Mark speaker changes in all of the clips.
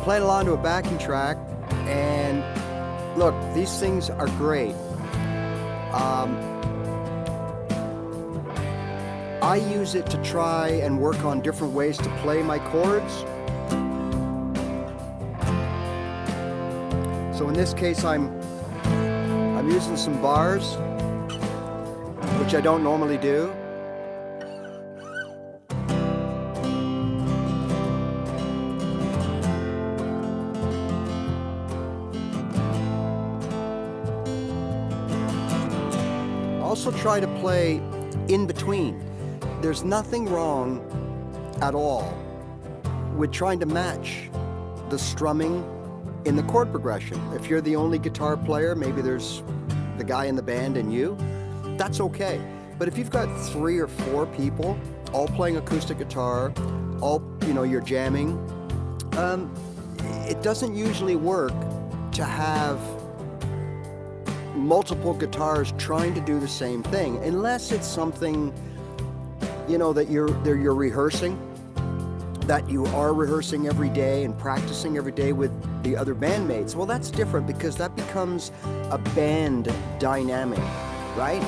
Speaker 1: Played along to a backing track, and look, these things are great. I use it to try and work on different ways to play my chords. So in this case, I'm using some bars, which I don't normally do. Also try to play in between. There's nothing wrong at all with trying to match the strumming in the chord progression. If you're the only guitar player, maybe there's the guy in the band and you, that's okay. But if you've got 3 or 4 people all playing acoustic guitar, all, you're jamming, it doesn't usually work to have multiple guitars trying to do the same thing, unless it's something, that you're rehearsing, that you are rehearsing every day and practicing every day with the other bandmates. Well, that's different because that becomes a band dynamic, right?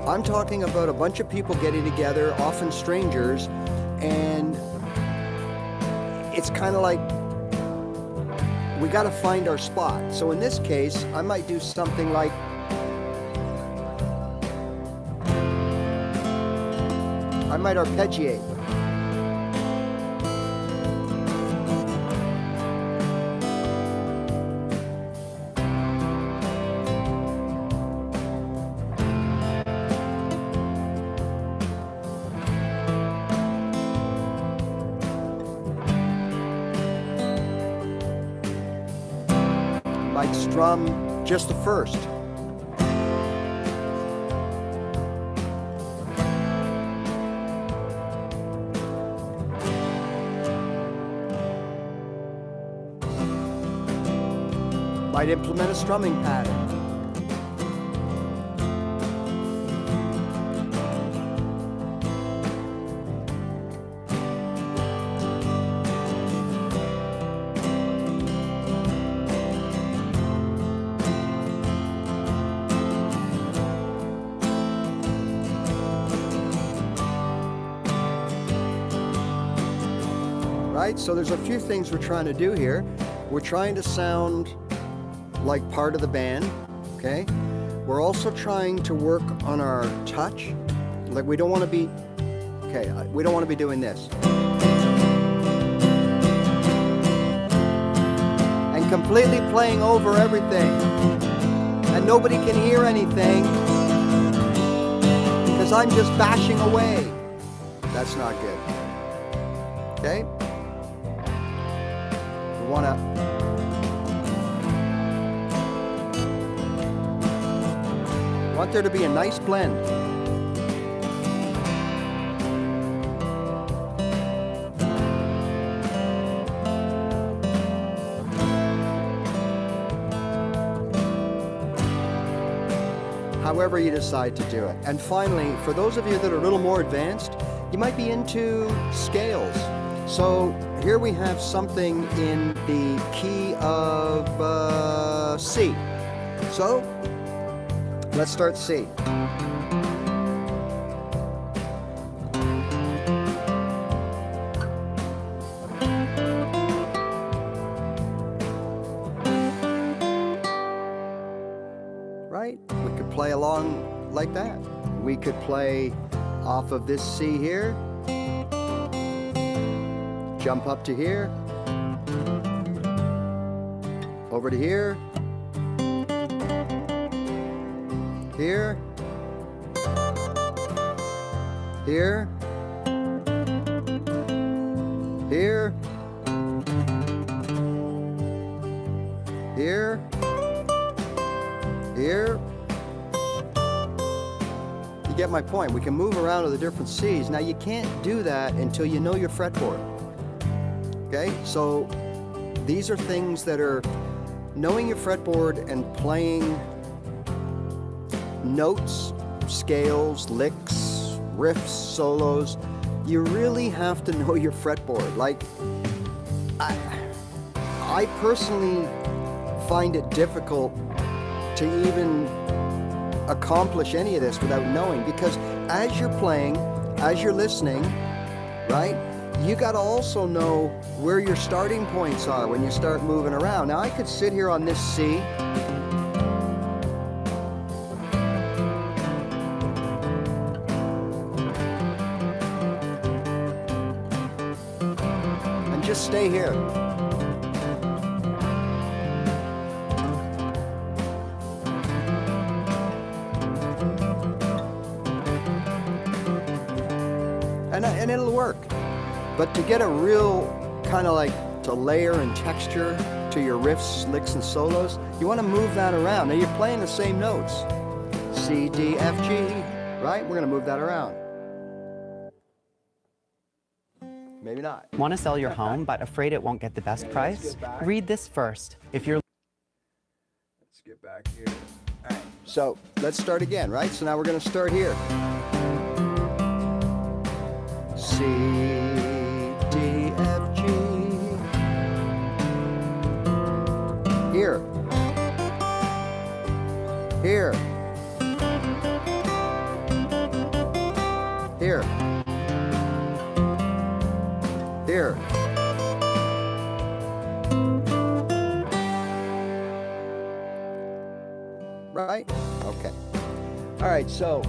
Speaker 1: I'm talking about a bunch of people getting together, often strangers, and it's kind of like we got to find our spot. So in this case, I might do something like I might arpeggiate. Might strum just the first. Might implement a strumming pattern. Right? So there's a few things we're trying to do here. We're trying to sound like part of the band, okay? We're also trying to work on our touch. Like we don't want to be, we don't want to be doing this. And completely playing over everything. And nobody can hear anything because I'm just bashing away. That's not good. Okay? We want there to be a nice blend. However you decide to do it. And finally, for those of you that are a little more advanced, you might be into scales. So here we have something in the key of C. So let's start C. Right? We could play along like that. We could play off of this C here. jump up to here, over to here, here, here, here, here, here. You get my point. We can move around to the different Cs. Now you can't do that until you know your fretboard. Okay, so these are things that are knowing your fretboard and playing notes, scales, licks, riffs, solos. You really have to know your fretboard. Like, I personally find it difficult to even accomplish any of this without knowing, because as you're playing, as you're listening, right, you got to also know where your starting points are when you start moving around. Now I could sit here on this C and just stay here. And it'll work. But to get a real kind of like to layer and texture to your riffs, licks, and solos, you want to move that around. Now you're playing the same notes. C, D, F, G, right? We're going to move that around. Maybe not.
Speaker 2: Want to sell your home but afraid it won't get the best price? Read this first. If you're
Speaker 1: Let's get back here. All right. So let's start again, right? So now we're going to start here. C, D, F, G. Here. Here. Here. Here. Right? Okay. All right, so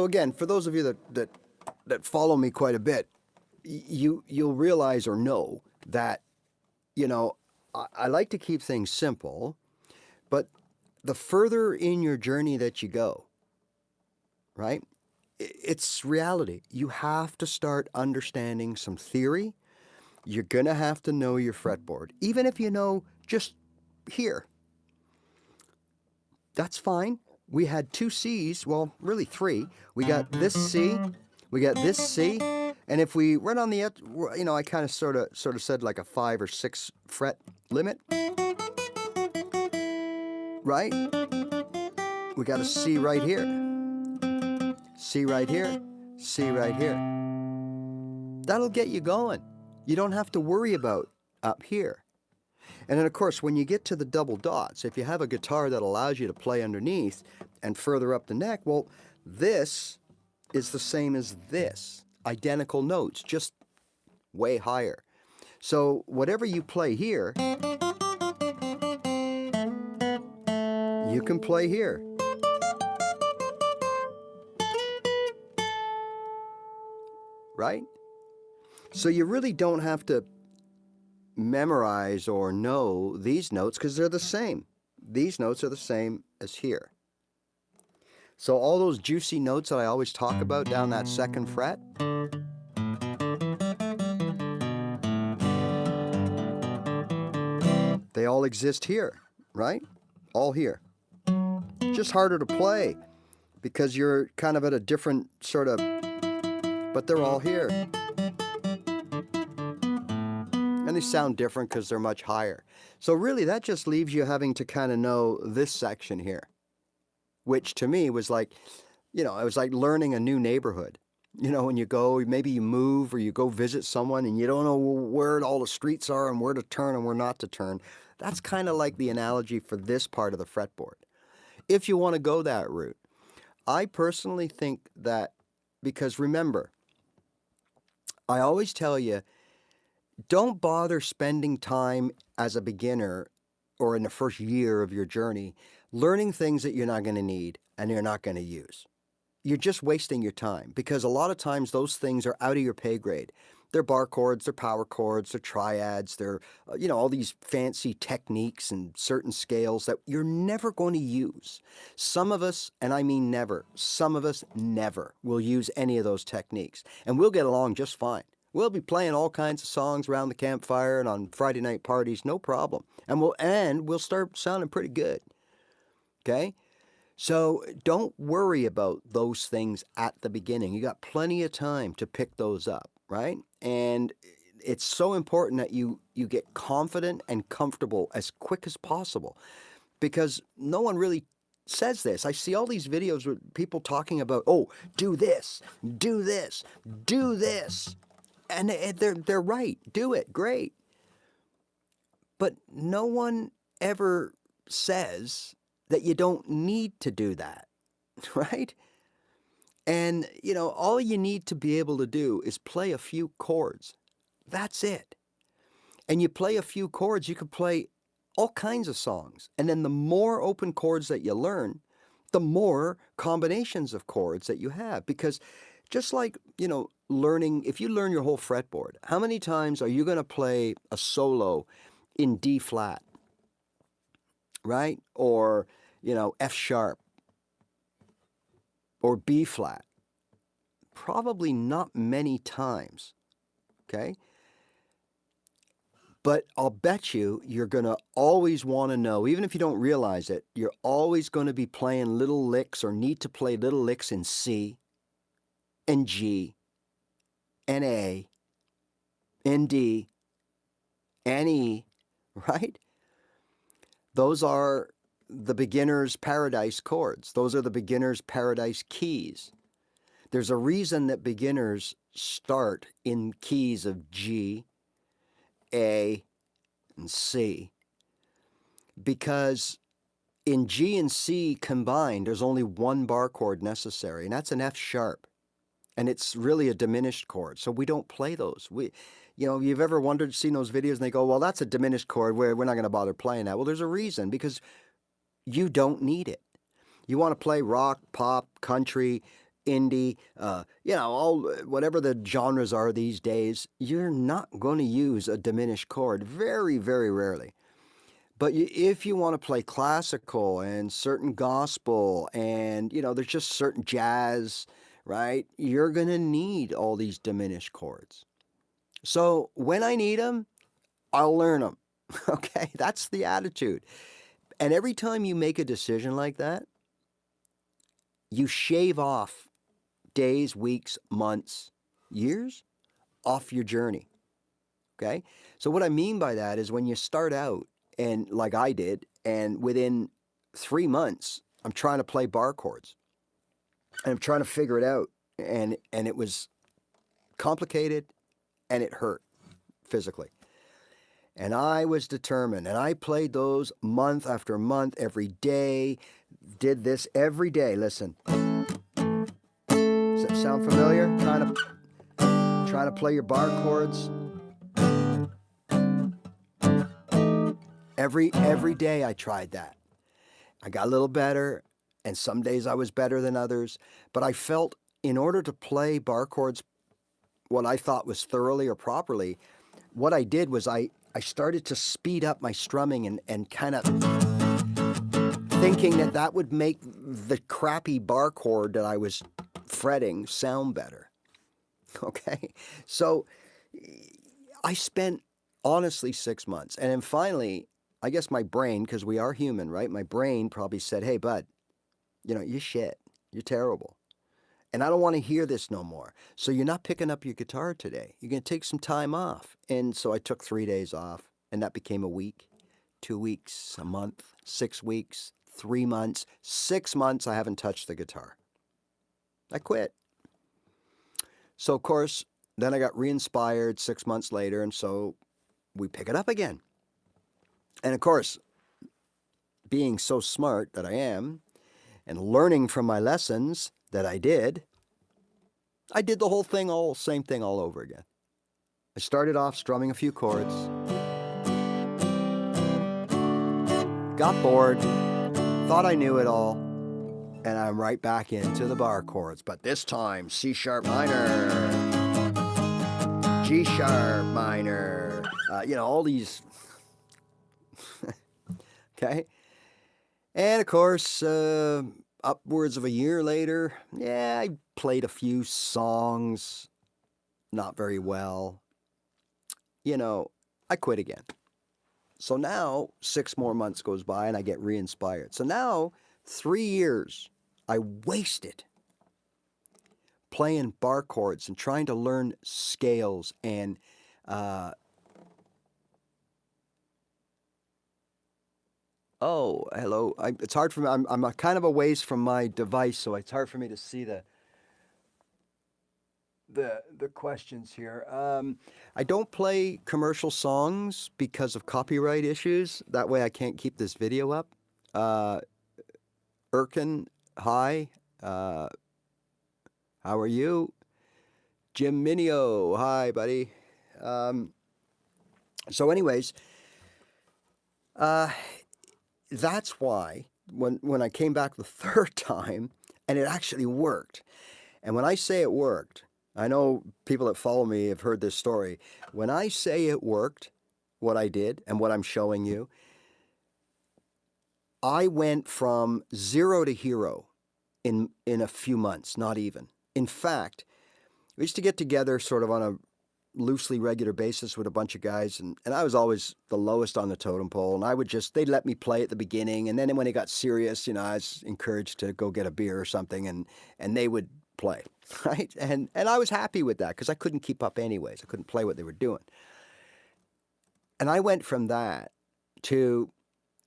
Speaker 1: again, for those of you that follow me quite a bit, you'll realize or know that, you know, I like to keep things simple, but the further in your journey that you go, right, it's reality. You have to start understanding some theory. You're going to have to know your fretboard. Even if you know just here, that's fine. We had two Cs, well, really three. We got this C, we got this C, and if we run on the, you know, I kind of sort of said like a 5 or 6 fret limit, right? We got a C right here, C right here, C right here. That'll get you going. You don't have to worry about up here. And then, of course, when you get to the double dots, if you have a guitar that allows you to play underneath and further up the neck, well, this is the same as this. Identical notes, just way higher. So whatever you play here, you can play here. Right? So you really don't have to memorize or know these notes because they're the same. These notes are the same as here. So all those juicy notes that I always talk about down that second fret, they all exist here, right? All here. Just harder to play because you're kind of at a different sort of, but they're all here. And they sound different because they're much higher. So really that just leaves you having to kind of know this section here, which to me was like, you know, it was like learning a new neighborhood. You know, when you go, maybe you move or you go visit someone and you don't know where all the streets are and where to turn and where not to turn. That's kind of like the analogy for this part of the fretboard. If you want to go that route, I personally think that, because remember, I always tell you, don't bother spending time as a beginner or in the first year of your journey learning things that you're not going to need. and you're not going to use. You're just wasting your time, because a lot of times those things are out of your pay grade. They're bar chords, they're power chords, they're triads, they're, all these fancy techniques and certain scales that you're never going to use. Some of us, and I mean never, some of us never will use any of those techniques, and we'll get along just fine. We'll be playing all kinds of songs around the campfire and on Friday night parties, no problem. And we'll start sounding pretty good. Okay? So don't worry about those things at the beginning. You got plenty of time to pick those up, right? And it's so important that you get confident and comfortable as quick as possible, because no one really says this. I see all these videos with people talking about, oh, do this, do this, do this. And they're right. Do it. Great. But no one ever says that you don't need to do that, right? And, all you need to be able to do is play a few chords. That's it. And you play a few chords, you can play all kinds of songs. And then the more open chords that you learn, the more combinations of chords that you have. Because just like, learning, if you learn your whole fretboard, how many times are you going to play a solo in D flat, right? Or, F sharp or B flat? Probably not many times, okay? But I'll bet you're going to always want to know, even if you don't realize it, you're always going to be playing little licks or need to play little licks in C and G and A and D and E, right? Those are the beginner's paradise chords. Those are the beginner's paradise keys. There's a reason that beginners start in keys of G, A, and C, because in G and C combined, there's only one bar chord necessary, and that's an F sharp. And it's really a diminished chord, so we don't play those. You've ever wondered, seen those videos, and they go, well, that's a diminished chord, we're not going to bother playing that. Well, there's a reason, because you don't need it. You want to play rock, pop, country, indie, all whatever the genres are these days, you're not going to use a diminished chord, very, very rarely. But if you want to play classical and certain gospel and, there's just certain jazz, right? You're going to need all these diminished chords. So when I need them, I'll learn them. Okay, that's the attitude. And every time you make a decision like that, you shave off days, weeks, months, years off your journey. Okay? So what I mean by that is when you start out, and like I did, and within 3 months, I'm trying to play bar chords. And I'm trying to figure it out. And it was complicated, and it hurt physically. And I was determined, and I played those month after month, every day, did this every day. Listen. Does that sound familiar? Trying to play your bar chords. Every day I tried that. I got a little better, and some days I was better than others, but I felt in order to play bar chords what I thought was thoroughly or properly, what I did was I started to speed up my strumming and kind of thinking that would make the crappy bar chord that I was fretting sound better. Okay? So I spent, honestly, 6 months. And then finally, I guess my brain, because we are human, right? My brain probably said, hey, bud, you're shit. You're terrible. And I don't want to hear this no more. So you're not picking up your guitar today. You're going to take some time off. And so I took 3 days off, and that became a week, 2 weeks, a month, 6 weeks, 3 months, 6 months. I haven't touched the guitar. I quit. So, of course, then I got re-inspired 6 months later, and so we pick it up again. And, of course, being so smart that I am and learning from my lessons that I did the whole thing, same thing all over again. I started off strumming a few chords, got bored, thought I knew it all, and I'm right back into the bar chords, but this time C sharp minor, G sharp minor, you know, all these, okay? And of course, upwards of a year later, yeah, I played a few songs, not very well. You know, I quit again. So now 6 more months goes by and I get re-inspired. So now 3 years I wasted playing bar chords and trying to learn scales and oh, hello. It's hard for me. I'm kind of a ways from my device, so it's hard for me to see the questions here. I don't play commercial songs because of copyright issues. That way I can't keep this video up. Erkin, hi. How are you? Jim Minio, hi, buddy. So anyways, that's why when I came back the third time, and it actually worked. And when I say it worked, I know people that follow me have heard this story. When I say it worked, what I did and what I'm showing you, I went from 0 to hero in a few months, not even. In fact, we used to get together sort of on a loosely regular basis with a bunch of guys, and I was always the lowest on the totem pole, and I would they'd let me play at the beginning, and then when it got serious, you know, I was encouraged to go get a beer or something, and they would play, right? And I was happy with that because I couldn't keep up anyways. I couldn't play what they were doing. And I went from that to,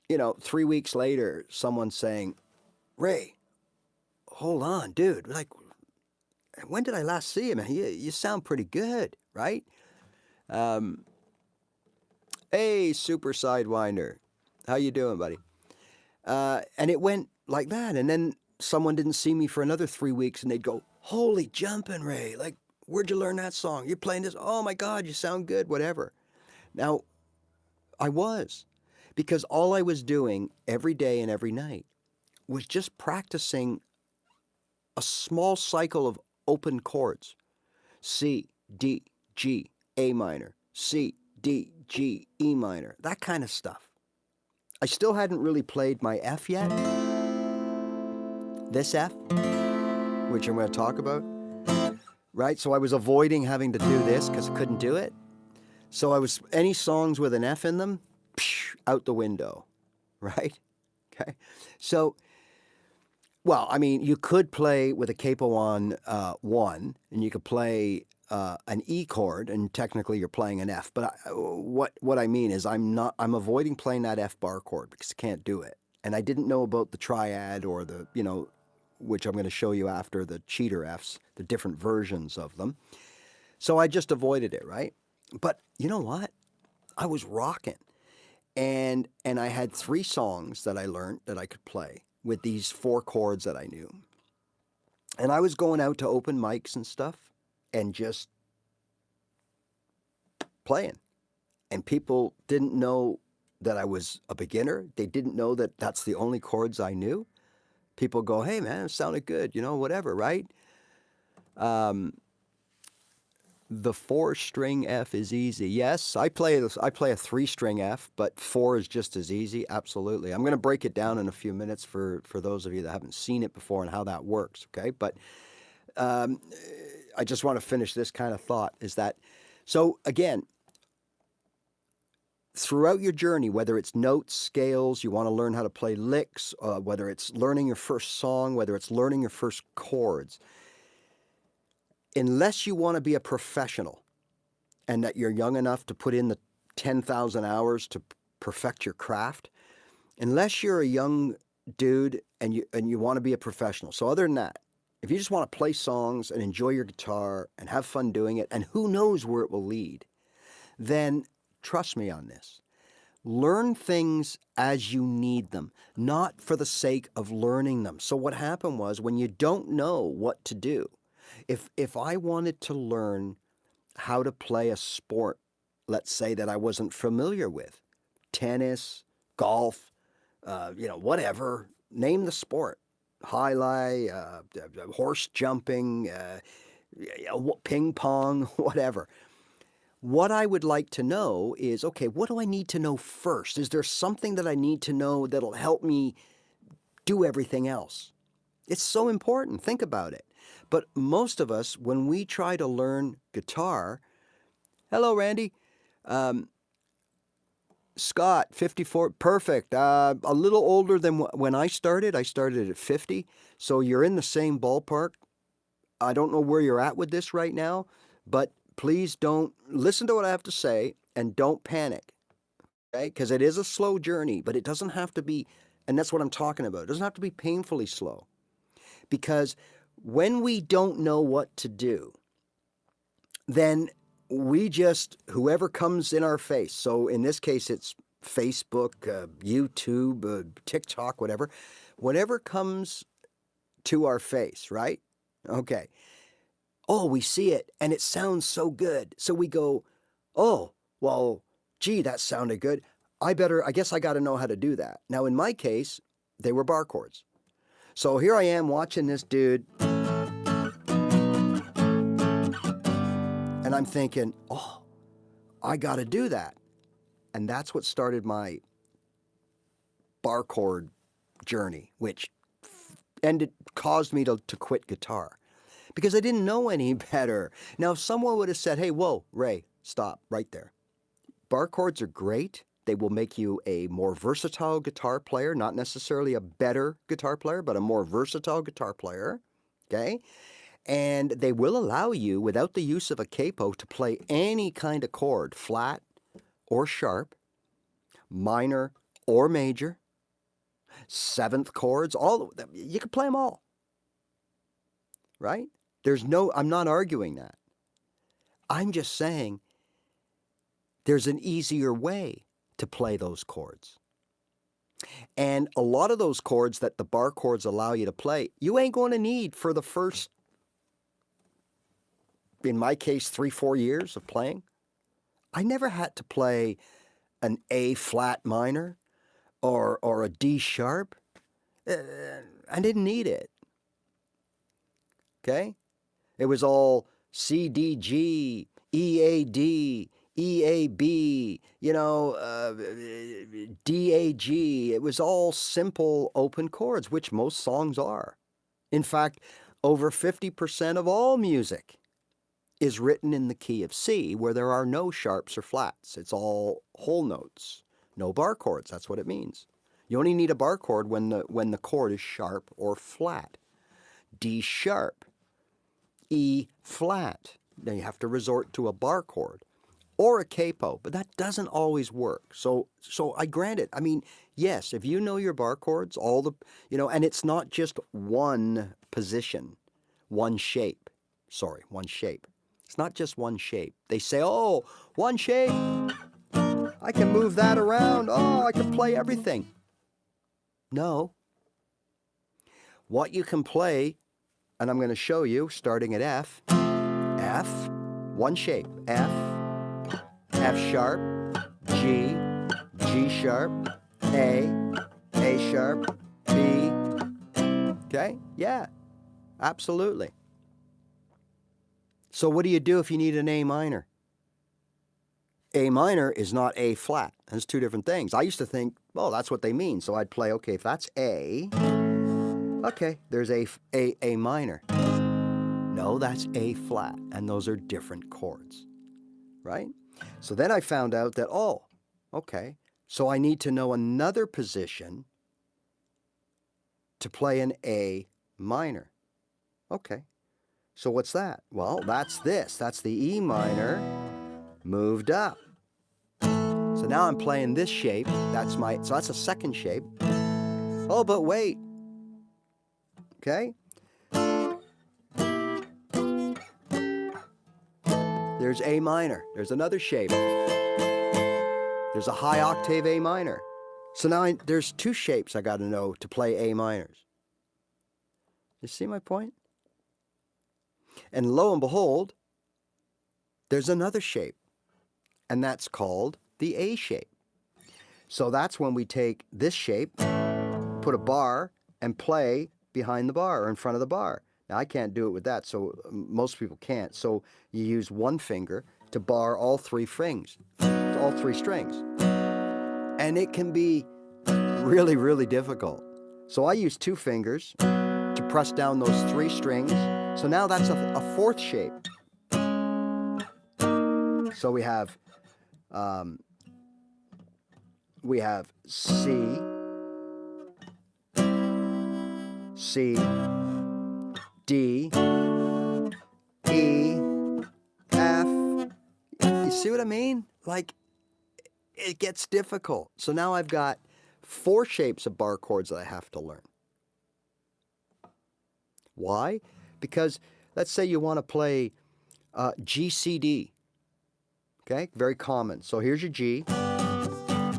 Speaker 1: you know, 3 weeks later, someone saying, Ray, hold on, dude. Like, when did I last see you, man? You sound pretty good, right? Hey, Super Sidewinder. How you doing, buddy? And it went like that. And then someone didn't see me for another 3 weeks, and they'd go, holy jumping, Ray. Like, where'd you learn that song? You're playing this? Oh, my God, you sound good, whatever. Now, I was. Because all I was doing every day and every night was just practicing a small cycle of open chords. C, D, G, A minor, C, D, G, E minor, that kind of stuff. I still hadn't really played my F yet. This F, which I'm going to talk about, right? So I was avoiding having to do this because I couldn't do it. So I was, any songs with an F in them, out the window, right? Okay. So, well, I mean, you could play with a capo on 1, and you could play an E chord, and technically you're playing an F. But what I mean is I'm avoiding playing that F bar chord because I can't do it. And I didn't know about the triad or the, you know, which I'm going to show you after, the cheater Fs, the different versions of them. So I just avoided it, right? But you know what? I was rocking. And I had 3 songs that I learned that I could play with these 4 chords that I knew. And I was going out to open mics and stuff and just playing. And people didn't know that I was a beginner. They didn't know that that's the only chords I knew. People go, hey, man, it sounded good, you know, whatever, right? The 4-string F is easy. Yes, I play a 3-string F, but 4 is just as easy. Absolutely. I'm going to break it down in a few minutes for those of you that haven't seen it before and how that works, okay? But I just want to finish this kind of thought is that, so again, throughout your journey, whether it's notes, scales, you want to learn how to play licks, whether it's learning your first song, whether it's learning your first chords, unless you want to be a professional and that you're young enough to put in the 10,000 hours to perfect your craft, unless you're a young dude and you want to be a professional. So other than that, if you just want to play songs and enjoy your guitar and have fun doing it, and who knows where it will lead, then trust me on this. Learn things as you need them, not for the sake of learning them. So what happened was when you don't know what to do, if I wanted to learn how to play a sport, let's say that I wasn't familiar with, tennis, golf, you know, whatever, name the sport. highlight, horse jumping, ping pong, whatever. What I would like to know is, okay, what do I need to know first? Is there something that I need to know that'll help me do everything else? It's so important. Think about it. But most of us, when we try to learn guitar, hello, Randy. Scott, 54, perfect. A little older than when I started. I started at 50. So you're in the same ballpark. I don't know where you're at with this right now, but please don't listen to what I have to say and don't panic, okay? Because it is a slow journey, but it doesn't have to be, and that's what I'm talking about. It doesn't have to be painfully slow. Because when we don't know what to do, then we just, whoever comes in our face, so in this case it's Facebook, YouTube, TikTok, whatever comes to our face, right? Okay. Oh, we see it and it sounds so good. So we go, oh, well, gee, that sounded good. I guess I got to know how to do that. Now, in my case, they were bar chords. So here I am watching this dude, and I'm thinking, oh, I got to do that. And that's what started my bar chord journey, which caused me to quit guitar because I didn't know any better. Now, if someone would have said, hey, whoa, Ray, stop right there. Bar chords are great. They will make you a more versatile guitar player, not necessarily a better guitar player, but a more versatile guitar player, okay? And they will allow you, without the use of a capo, to play any kind of chord, flat or sharp, minor or major, seventh chords, all of them. You can play them all, right? I'm not arguing that. I'm just saying there's an easier way to play those chords. And a lot of those chords that the bar chords allow you to play, you ain't going to need for the first, in my case, 3-4 years of playing. I never had to play an A flat minor or a D sharp. I didn't need it. Okay? It was all C, D, G, E, A, D, E, A, B, D, A, G. It was all simple open chords, which most songs are. In fact, over 50% of all music is written in the key of C, where there are no sharps or flats. It's all whole notes, no bar chords. That's what it means. You only need a bar chord when the chord is sharp or flat. D sharp, E flat. Then you have to resort to a bar chord or a capo, but that doesn't always work. So I grant it. I mean, yes, if you know your bar chords, and it's not just one position, one shape. One shape. It's not just one shape. They say, oh, one shape. I can move that around. Oh, I can play everything. No. What you can play, and I'm going to show you, starting at F, one shape, F sharp, G sharp, A sharp, B. Okay? Yeah, absolutely. So what do you do if you need an A minor? A minor is not A flat. That's two different things. I used to think, well, that's what they mean. So I'd play, okay, if that's A, okay, there's A minor. No, that's A flat, and those are different chords, right? So then I found out that, oh, okay, so I need to know another position to play an A minor. Okay, so what's that? Well, that's this. That's the E minor moved up. So now I'm playing this shape. So that's a second shape. Oh, but wait. Okay? There's A minor. There's another shape. There's a high octave A minor. So now there's two shapes I got to know to play A minors. You see my point? And lo and behold, there's another shape, and that's called the A shape. So that's when we take this shape, put a bar, and play behind the bar or in front of the bar. Now, I can't do it with that, so most people can't. So you use one finger to bar all three strings. And it can be really, really difficult. So I use two fingers to press down those three strings. So now that's a fourth shape. So we have C, C, D, E, F. You see what I mean? Like, it gets difficult. So now I've got 4 shapes of bar chords that I have to learn. Why? Because let's say you want to play G, C, D. Okay, very common. So here's your G.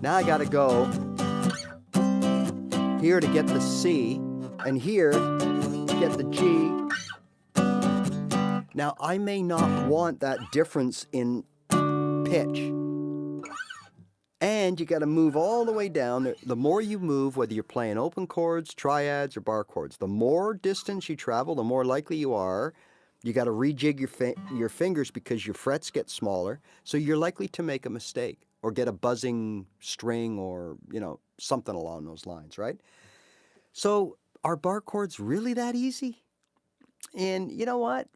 Speaker 1: Now I got to go here to get the C, and here to get the G. Now I may not want that difference in pitch. And you got to move all the way down. The more you move, whether you're playing open chords, triads, or bar chords, the more distance you travel, the more likely you are. You got to rejig your fingers because your frets get smaller. So you're likely to make a mistake or get a buzzing string or, something along those lines, right? So are bar chords really that easy? And you know what?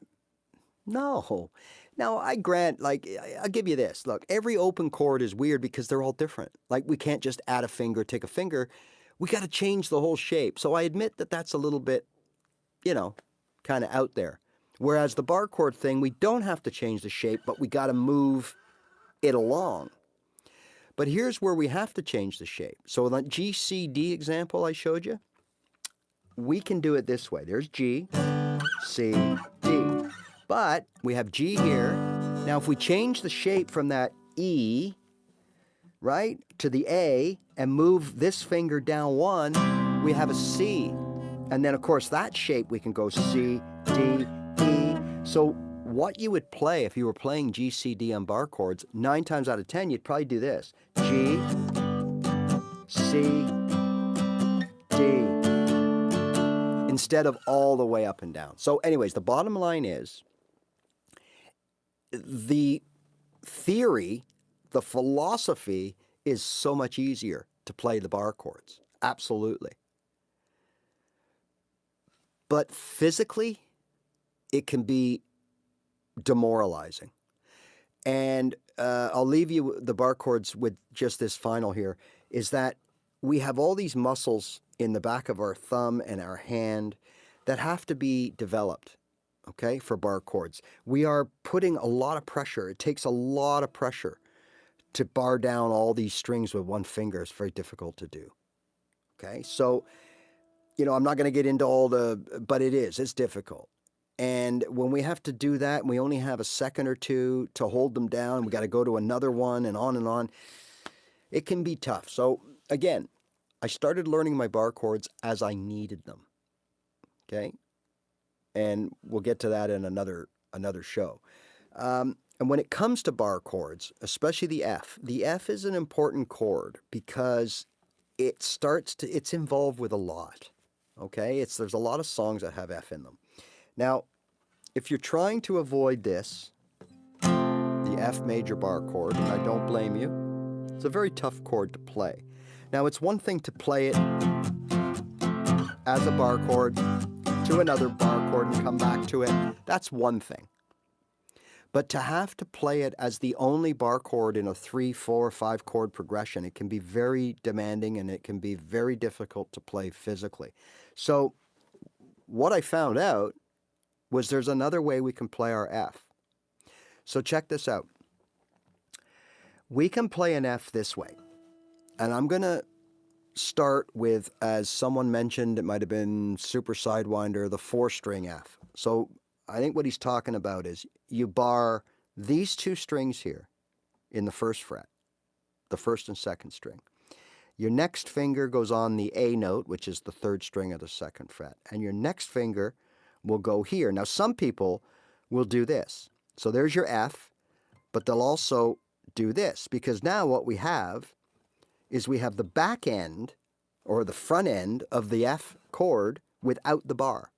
Speaker 1: No. Now, I grant, I'll give you this. Look, every open chord is weird because they're all different. Like, we can't just add a finger, take a finger. We got to change the whole shape. So I admit that that's a little bit, kind of out there. Whereas the bar chord thing, we don't have to change the shape, but we got to move it along. But here's where we have to change the shape. So in that G, C, D example I showed you, we can do it this way. There's G, C, D. But we have G here. Now, if we change the shape from that E, right, to the A, and move this finger down one, we have a C. And then, of course, that shape, we can go C, D, E. So what you would play if you were playing G, C, D on bar chords, 9 times out of 10, you'd probably do this. G, C, D. Instead of all the way up and down. So anyways, the bottom line is, the theory, the philosophy is so much easier to play the bar chords. Absolutely. But physically, it can be demoralizing. And I'll leave you the bar chords with just this final here, is that we have all these muscles in the back of our thumb and our hand that have to be developed. Okay, for bar chords. We are putting a lot of pressure. It takes a lot of pressure to bar down all these strings with one finger. It's very difficult to do. Okay, so, I'm not going to get into but it's difficult. And when we have to do that, and we only have a second or two to hold them down, we got to go to another one and on, it can be tough. So, again, I started learning my bar chords as I needed them. Okay? And we'll get to that in another show. And when it comes to bar chords, especially the F is an important chord because it's involved with a lot. Okay, there's a lot of songs that have F in them. Now, if you're trying to avoid this, the F major bar chord, and I don't blame you, it's a very tough chord to play. Now, it's one thing to play it as a bar chord to another bar chord and come back to it. That's one thing. But to have to play it as the only bar chord in a 3, 4, 5 chord progression, it can be very demanding and it can be very difficult to play physically. So what I found out was there's another way we can play our F. So check this out. We can play an F this way. And I'm going to start with, as someone mentioned, it might have been Super Sidewinder, the 4-string F. So I think what he's talking about is you bar these 2 strings here in the 1st fret, the 1st and 2nd string. Your next finger goes on the A note, which is the 3rd string of the 2nd fret. And your next finger will go here. Now, some people will do this. So there's your F, but they'll also do this, because now what we have is we have the back end or the front end of the F chord without the bar,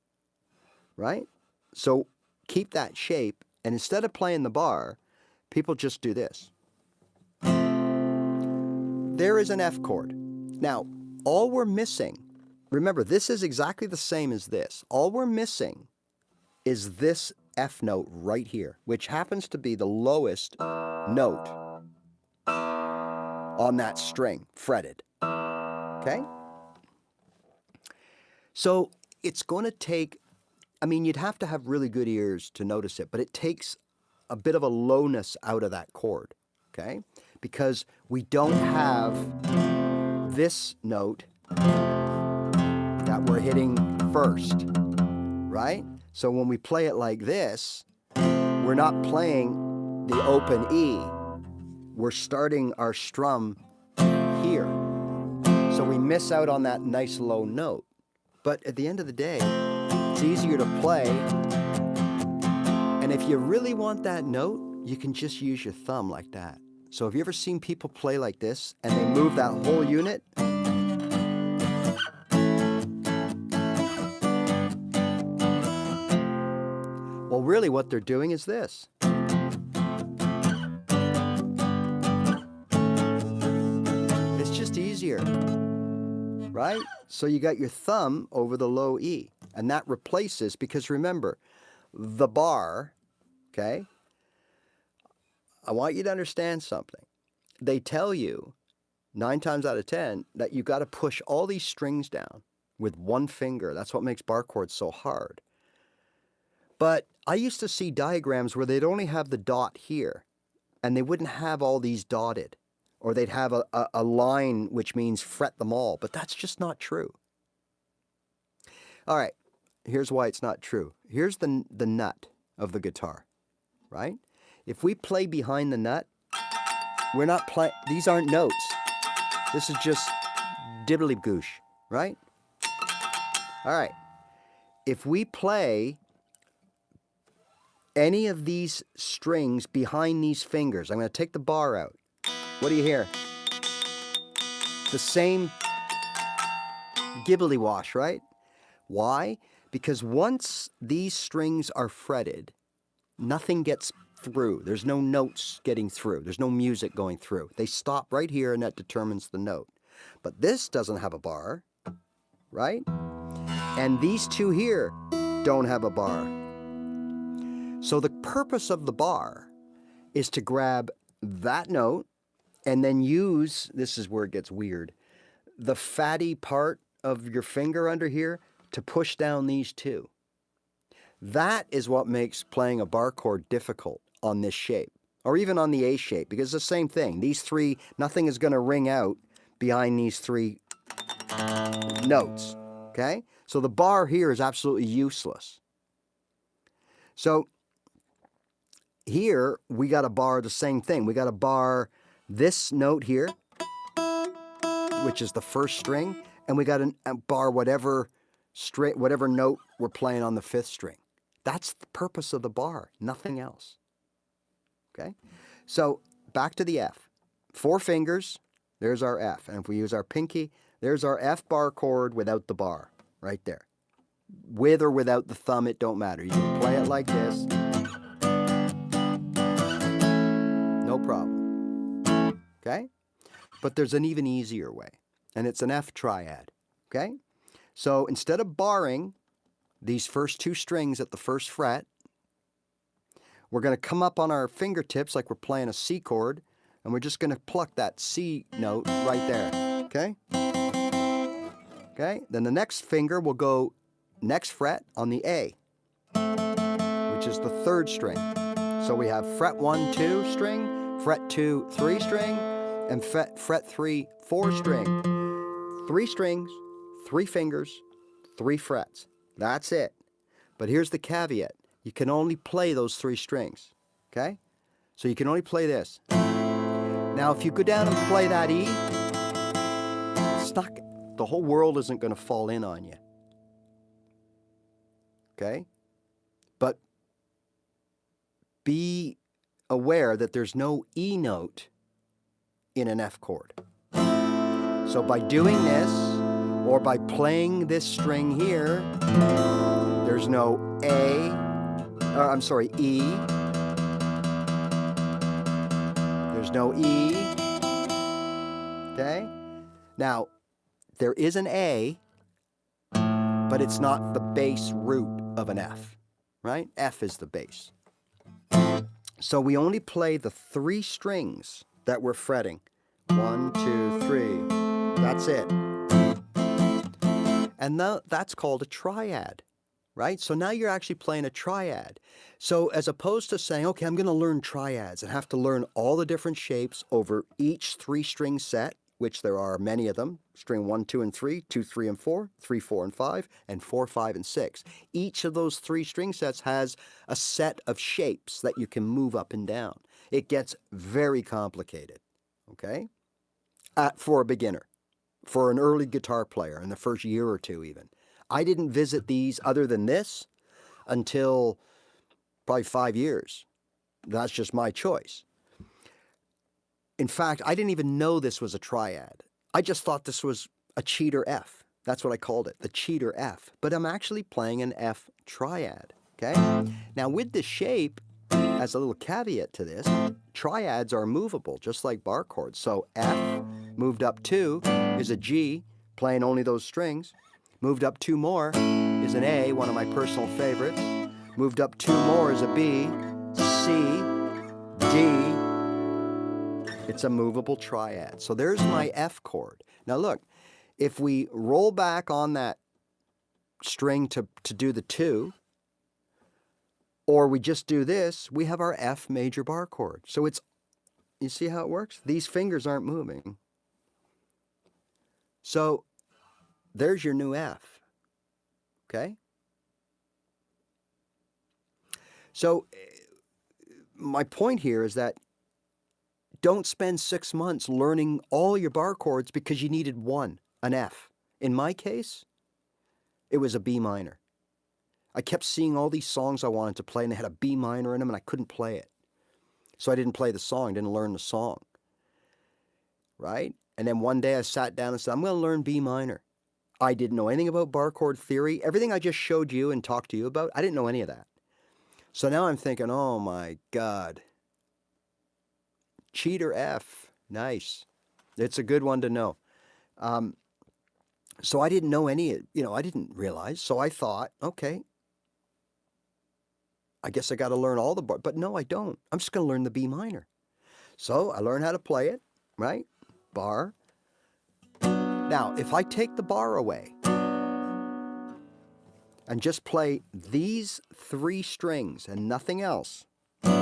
Speaker 1: right? So keep that shape, and instead of playing the bar, people just do this. There is an F chord. Now, all we're missing, remember, this is exactly the same as this. All we're missing is this F note right here, which happens to be the lowest note on that string, fretted. Okay? So it's going to take, I mean, you'd have to have really good ears to notice it, but it takes a bit of a lowness out of that chord, okay? Because we don't have this note that we're hitting first, right? So when we play it like this, we're not playing the open E. We're starting our strum here. So we miss out on that nice low note. But at the end of the day, it's easier to play. And if you really want that note, you can just use your thumb like that. So have you ever seen people play like this and they move that whole unit? Well, really what they're doing is this. It's just easier, right? So you got your thumb over the low E, and that replaces, because remember, the bar, okay? I want you to understand something. They tell you 9 times out of 10 that you got to push all these strings down with one finger. That's what makes bar chords so hard. But I used to see diagrams where they'd only have the dot here, and they wouldn't have all these dotted, or they'd have a line which means fret them all, but that's just not true. All right, here's why it's not true. Here's the nut of the guitar, right? If we play behind the nut, we're not playing, these aren't notes. This is just diddly-goosh, right? All right, if we play any of these strings behind these fingers, I'm going to take the bar out. What do you hear? The same gibbly wash, right? Why? Because once these strings are fretted, nothing gets through. There's no notes getting through. There's no music going through. They stop right here, and that determines the note. But this doesn't have a bar, right? And these two here don't have a bar. So the purpose of the bar is to grab that note and then use, this is where it gets weird, the fatty part of your finger under here to push down these two. That is what makes playing a bar chord difficult on this shape, or even on the A shape, because it's the same thing. These three, nothing is going to ring out behind these three notes, okay? So the bar here is absolutely useless. So here, we got to bar the same thing. We got to bar this note here, which is the first string, and we got to bar whatever note we're playing on the 5th string. That's the purpose of the bar, nothing else. Okay? So back to the F. 4 fingers, there's our F. And if we use our pinky, there's our F bar chord without the bar, right there. With or without the thumb, it don't matter. You can play it like this. No problem. Okay? But there's an even easier way, and it's an F triad. Okay? So instead of barring these first 2 strings at the 1st fret, we're going to come up on our fingertips like we're playing a C chord, and we're just going to pluck that C note right there. Okay? Okay? Then the next finger will go next fret on the A, which is the 3rd string. So we have fret 1, 2 string, fret 2, 3 string, and fret 3, 4 string. 3 strings, 3 fingers, 3 frets. That's it. But here's the caveat. You can only play those 3 strings. Okay? So you can only play this. Now if you go down and play that E, it's not, the whole world isn't going to fall in on you. Okay? But be aware that there's no E note in an F chord. So by doing this, or by playing this string here, there's no A, I'm sorry, E. There's no E. Okay? Now, there is an A, but it's not the bass root of an F, right? F is the bass. So we only play the 3 strings that we're fretting. 1, 2, 3. That's it. And that's called a triad, right? So now you're actually playing a triad. So as opposed to saying, okay, I'm going to learn triads and have to learn all the different shapes over each 3-string set, which there are many of them, string 1, 2, and 3, 2, 3, and 4, 3, 4, and 5, and 4, 5, and 6. Each of those 3 string sets has a set of shapes that you can move up and down. It gets very complicated, okay, for a beginner, for an early guitar player in the first year or two even. I didn't visit these other than this until probably 5 years. That's just my choice. In fact, I didn't even know this was a triad. I just thought this was a cheater F. That's what I called it, the cheater F. But I'm actually playing an F triad, okay? Now with this shape, as a little caveat to this, triads are movable, just like bar chords. So F moved up 2 is a G, playing only those strings. Moved up 2 more is an A, one of my personal favorites. Moved up 2 more is a B, C, D. It's a movable triad. So there's my F chord. Now look, if we roll back on that string to do the 2, or we just do this, we have our F major bar chord. So it's, you see how it works? These fingers aren't moving. So there's your new F, okay? So my point here is that don't spend 6 months learning all your bar chords because you needed one, an F. In my case, it was a B minor. I kept seeing all these songs I wanted to play and they had a B minor in them and I couldn't play it. So I didn't play the song, didn't learn the song, right? And then one day I sat down and said, I'm going to learn B minor. I didn't know anything about bar chord theory. Everything I just showed you and talked to you about, I didn't know any of that. So now I'm thinking, oh my God. Cheater F, nice. It's a good one to know. So I didn't know any, I didn't realize. So I thought, okay, I guess I got to learn all the bar, but no, I don't. I'm just going to learn the B minor. So I learned how to play it, right? Bar. Now, if I take the bar away and just play these 3 strings and nothing else, I've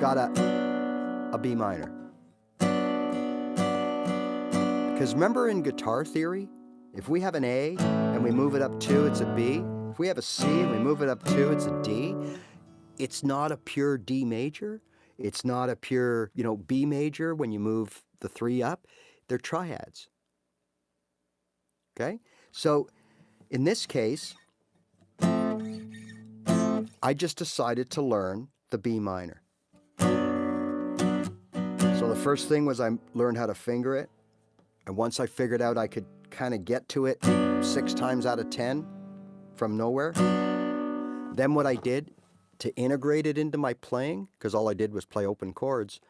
Speaker 1: got a B minor. Because remember in guitar theory, if we have an A and we move it up 2, it's a B. If we have a C and we move it up 2, it's a D. It's not a pure D major. It's not a pure, B major when you move the 3 up. They're triads. Okay? So in this case, I just decided to learn the B minor. So the first thing was I learned how to finger it. And once I figured out I could kind of get to it 6 times out of 10 from nowhere, then what I did to integrate it into my playing, because all I did was play open chords,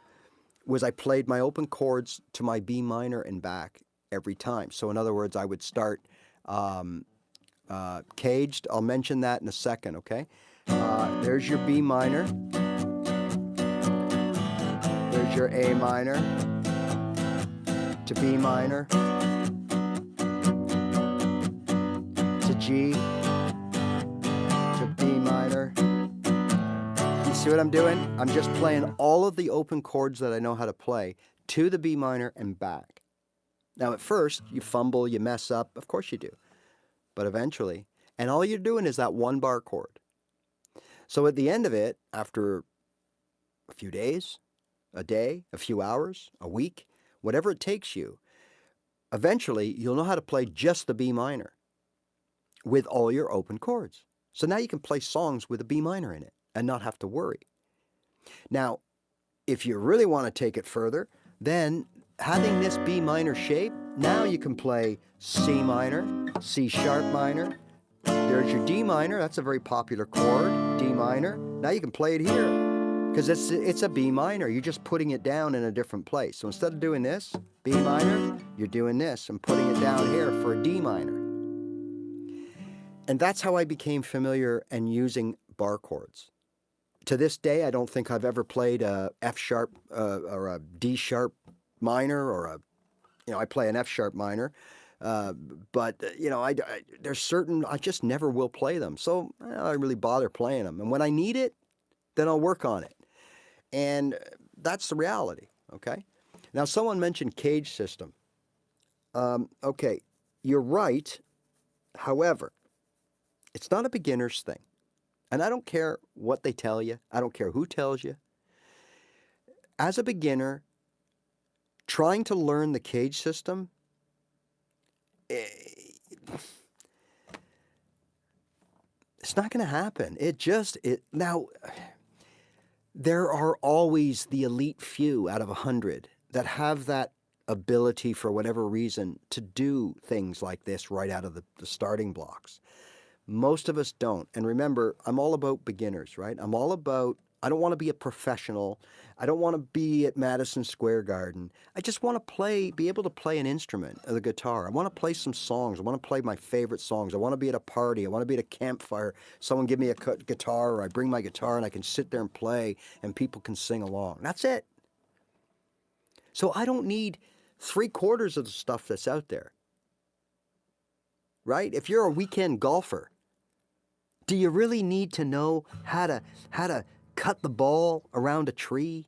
Speaker 1: was I played my open chords to my B minor and back every time. So in other words, I would start caged. I'll mention that in a second, okay? There's your B minor. There's your A minor to B minor to G to B minor. You see what I'm doing? I'm just playing all of the open chords that I know how to play to the B minor and back. Now at first, you fumble, you mess up. Of course you do. But eventually, and all you're doing is that 1 bar chord. So at the end of it, after a few days, a day, a few hours, a week, whatever it takes you, eventually you'll know how to play just the B minor with all your open chords. So now you can play songs with a B minor in it and not have to worry. Now, if you really want to take it further, then having this B minor shape, now you can play C minor, C sharp minor. There's your D minor. That's a very popular chord, D minor. Now you can play it here because it's a B minor. You're just putting it down in a different place. So instead of doing this, B minor, you're doing this and putting it down here for a D minor. And that's how I became familiar and using bar chords. To this day, I don't think I've ever played a F sharp or a D sharp minor, or I play an F sharp minor, but there's certain I just never will play them. So I don't really bother playing them. And when I need it, then I'll work on it. And that's the reality. Okay. Now, someone mentioned cage system. Okay, you're right. However, it's not a beginner's thing. And I don't care what they tell you. I don't care who tells you. As a beginner, trying to learn the cage system, it's not going to happen. Now, there are always the elite few out of 100 that have that ability for whatever reason to do things like this right out of the starting blocks. Most of us don't. And remember, I'm all about beginners, right? I don't want to be a professional. I don't want to be at Madison Square Garden. I just want to be able to play an instrument, the guitar. I want to play some songs. I want to play my favorite songs. I want to be at a party. I want to be at a campfire. Someone give me a guitar, or I bring my guitar and I can sit there and play and people can sing along. That's it. So I don't need 3/4 of the stuff that's out there, right? If you're a weekend golfer, do you really need to know how to cut the ball around a tree?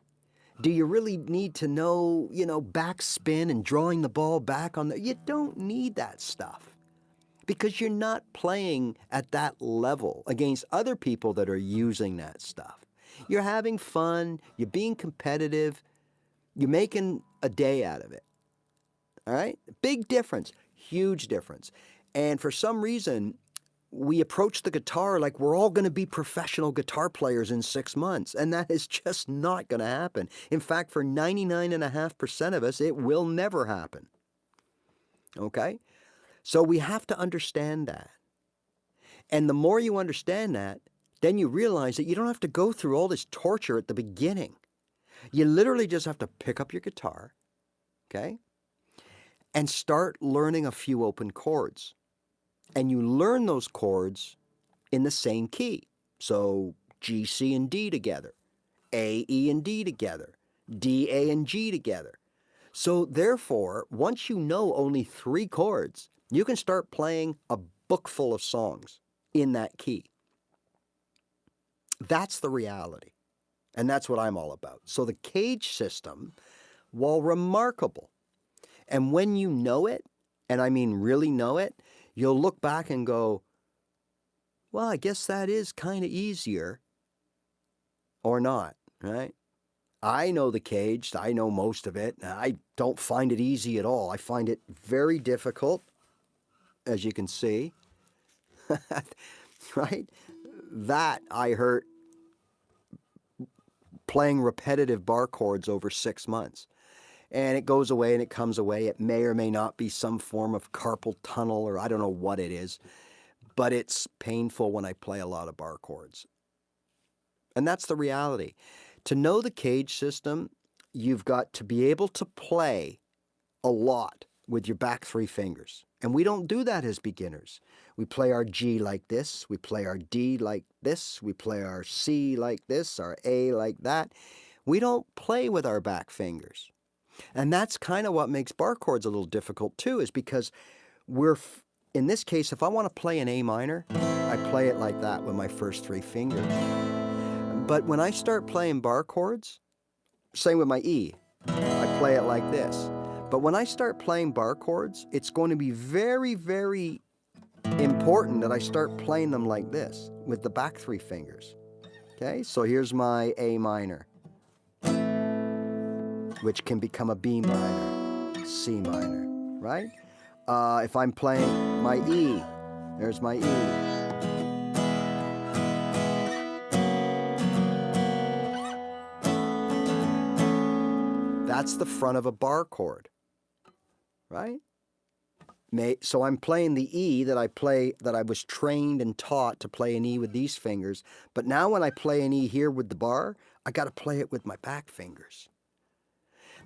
Speaker 1: Do you really need to know, backspin and drawing the ball back on you don't need that stuff, because you're not playing at that level against other people that are using that stuff. You're having fun, you're being competitive, you're making a day out of it. All right? Big difference, huge difference. And for some reason, we approach the guitar like we're all going to be professional guitar players in 6 months, and that is just not going to happen. In fact, for 99.5% of us, it will never happen. Okay? So we have to understand that. And the more you understand that, then you realize that you don't have to go through all this torture at the beginning. You literally just have to pick up your guitar, okay, and start learning a few open chords. And you learn those chords in the same key. So G, C, and D together. A, E, and D together. D, A, and G together. So therefore, once you know only 3 chords, you can start playing a book full of songs in that key. That's the reality. And that's what I'm all about. So the cage system, while remarkable, and when you know it, and I mean really know it, you'll look back and go, well, I guess that is kind of easier, or not, right? I know the cage. I know most of it. I don't find it easy at all. I find it very difficult, as you can see, right? That I hurt playing repetitive bar chords over 6 months. And it goes away and it comes away. It may or may not be some form of carpal tunnel, or I don't know what it is, but it's painful when I play a lot of bar chords. And that's the reality. To know the cage system, you've got to be able to play a lot with your back 3 fingers. And we don't do that as beginners. We play our G like this. We play our D like this. We play our C like this, our A like that. We don't play with our back fingers. And that's kind of what makes bar chords a little difficult too, is because in this case, if I want to play an A minor, I play it like that with my first 3 fingers. But when I start playing bar chords, same with my E, I play it like this. But when I start playing bar chords, it's going to be very, very important that I start playing them like this with the back 3 fingers. Okay, so here's my A minor, which can become a B minor, C minor, right? If I'm playing my E, there's my E. That's the front of a bar chord, right? So I'm playing the E that I was trained and taught to play an E with these fingers. But now when I play an E here with the bar, I got to play it with my back fingers.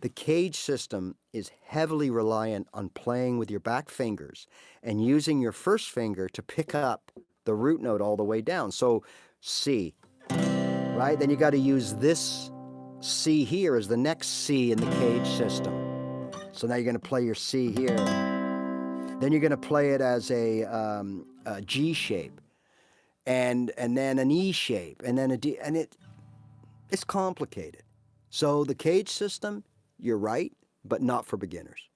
Speaker 1: The cage system is heavily reliant on playing with your back fingers and using your first finger to pick up the root note all the way down. So C, right? Then you got to use this C here as the next C in the cage system. So now you're going to play your C here. Then you're going to play it as a G shape, and then an E shape, and then a D, and it's complicated. So the cage system, you're right, but not for beginners.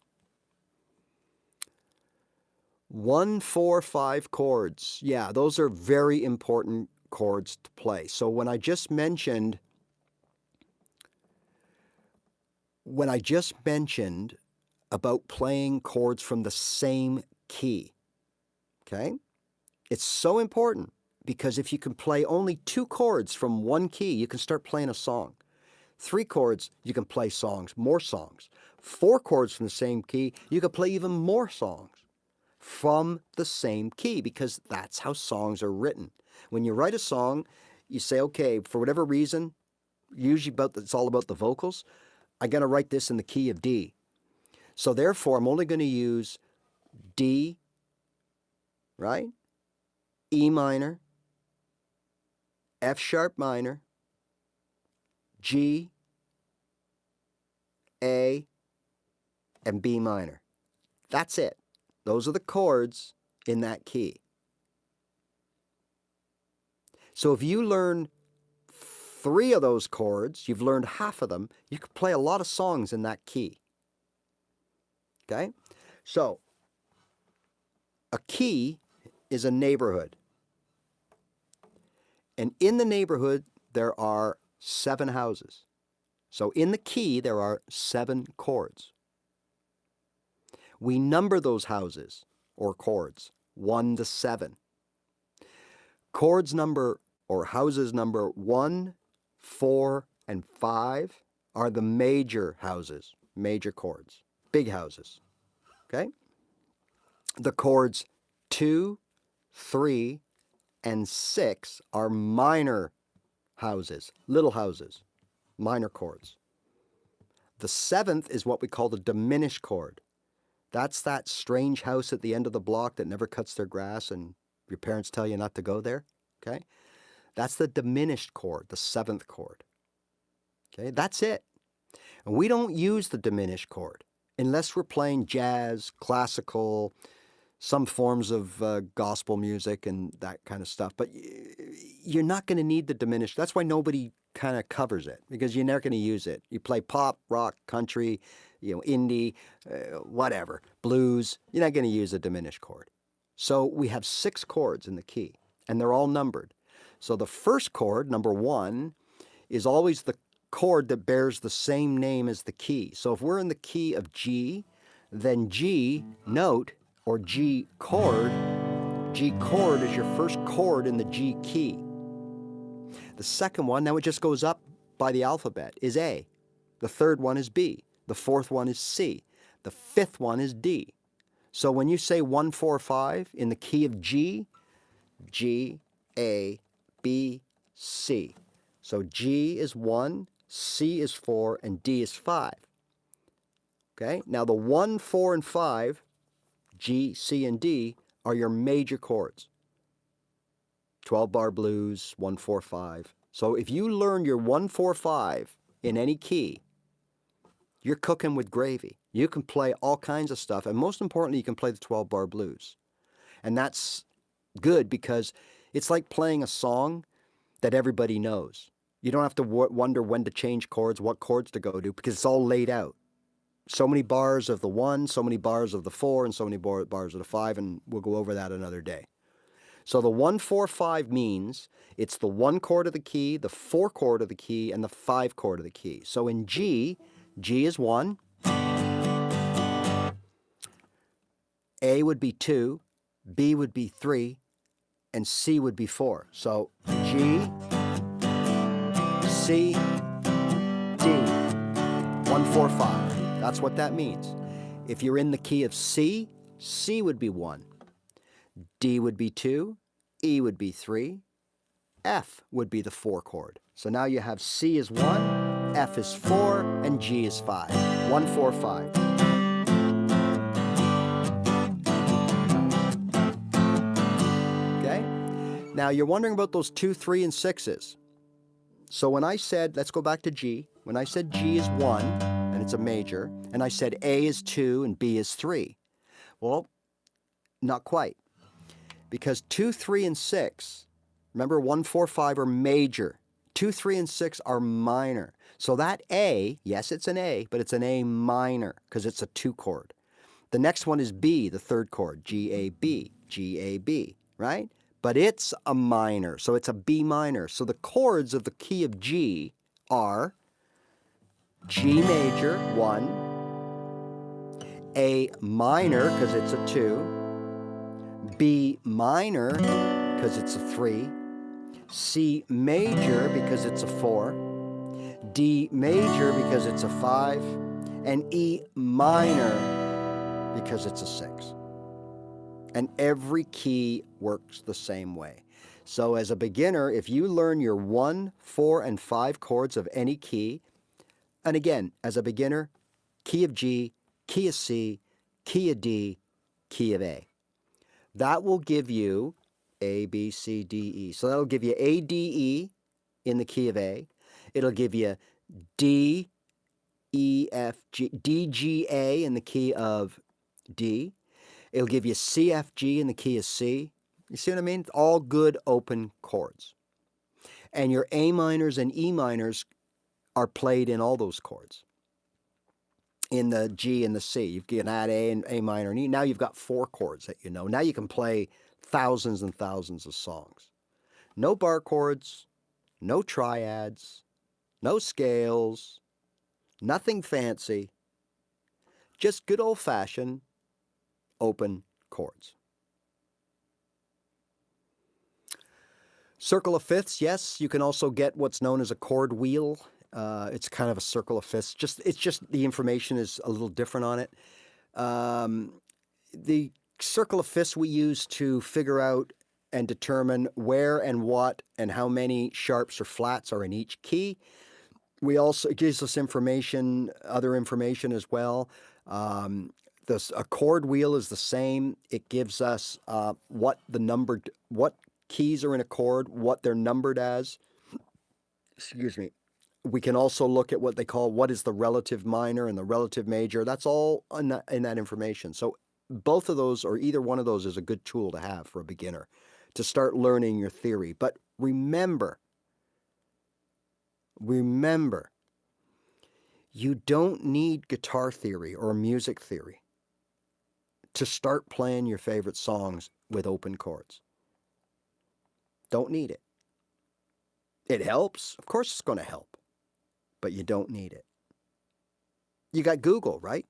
Speaker 1: 1, 4, 5 chords. Yeah, those are very important chords to play. So when I just mentioned about playing chords from the same key, okay? It's so important because if you can play only 2 chords from one key, you can start playing a song. 3 chords, you can play songs, more songs. 4 chords from the same key, you can play even more songs from the same key because that's how songs are written. When you write a song, you say, okay, for whatever reason, usually it's all about the vocals, I'm going to write this in the key of D. So therefore, I'm only going to use D, right? E minor, F sharp minor, G, A, and B minor. That's it. Those are the chords in that key. So if you learn 3 of those chords, you've learned half of them, you can play a lot of songs in that key. Okay? So, a key is a neighborhood. And in the neighborhood, there are 7 houses. So in the key, there are 7 chords. We number those houses, or chords, 1 to 7. Chords number, or houses number 1, 4, and 5 are the major houses, major chords, big houses, okay? The chords 2, 3, and 6 are minor houses, little houses, minor chords. The 7th is what we call the diminished chord. That's that strange house at the end of the block that never cuts their grass and your parents tell you not to go there, okay? That's the diminished chord, the 7th chord. Okay, that's it. And we don't use the diminished chord unless we're playing jazz, classical, some forms of gospel music and that kind of stuff. But you're not going to need the diminished. That's why nobody kind of covers it, because you're never going to use it. You play pop, rock, country, indie, whatever, blues. You're not going to use a diminished chord. So we have 6 chords in the key, and they're all numbered. So the first chord, number 1, is always the chord that bears the same name as the key. So if we're in the key of G, then G note or G chord is your first chord in the G key. The second one, now it just goes up by the alphabet, is A. The third one is B. The fourth one is C. The fifth one is D. So when you say 1, 4, 5 in the key of G, G, A, B, C. So G is 1, C is 4, and D is 5. Okay? Now the 1, 4, and 5, G, C, and D, are your major chords. 12-bar blues, 1, 4, 5. So if you learn your 1, 4, 5 in any key, you're cooking with gravy. You can play all kinds of stuff, and most importantly, you can play the 12-bar blues. And that's good because it's like playing a song that everybody knows. You don't have to wonder when to change chords, what chords to go to, because it's all laid out. So many bars of the 1, so many bars of the 4, and so many bars of the 5, and we'll go over that another day. So the 1, 4, 5 means it's the 1 chord of the key, the 4 chord of the key, and the 5 chord of the key. So in G, G is 1, A would be 2, B would be 3, and C would be 4. So G, C, D, 1, 4, 5. That's what that means. If you're in the key of C, C would be 1. D would be 2. E would be 3. F would be the 4 chord. So now you have C is 1, F is 4, and G is 5. 1, 4, 5. Okay? Now you're wondering about those 2, 3, and 6s. So when I said, let's go back to G. When I said G is 1, and it's a major, and I said A is 2 and B is 3. Well, not quite. Because 2, 3, and 6, remember 1, 4, 5 are major. 2, 3, and 6 are minor. So that A, yes, it's an A, but it's an A minor because it's a 2 chord. The next one is B, the 3rd chord, G, A, B, G, A, B, right? But it's a minor, so it's a B minor. So the chords of the key of G are G major, 1, A minor, because it's a 2, B minor, because it's a 3, C major, because it's a 4, D major, because it's a 5, and E minor, because it's a 6. And every key works the same way. So as a beginner, if you learn your 1, 4, and 5 chords of any key, and again, as a beginner, key of G, key of C, key of D, key of A. That will give you A, B, C, D, E. So that'll give you A, D, E in the key of A. It'll give you D, E, F, G, D, G, A in the key of D. It'll give you C, F, G in the key of C. You see what I mean? All good open chords. And your A minors and E minors are played in all those chords. In the G and the C. You can add A and A minor and E. Now you've got 4 chords that you know. Now you can play thousands and thousands of songs. No bar chords, no triads, no scales, nothing fancy. Just good old-fashioned open chords. Circle of fifths, yes, you can also get what's known as a chord wheel. It's kind of a circle of fifths. It's just the information is a little different on it. The circle of fifths we use to figure out and determine where and what and how many sharps or flats are in each key. It gives us information, other information as well. A chord wheel is the same. It gives us what keys are in a chord, what they're numbered as. Excuse me. We can also look at what they call what is the relative minor and the relative major. That's all in that information. So both of those, or either one of those, is a good tool to have for a beginner to start learning your theory. But remember, you don't need guitar theory or music theory to start playing your favorite songs with open chords. Don't need it. It helps. Of course it's going to help. But you don't need it. You got Google, right?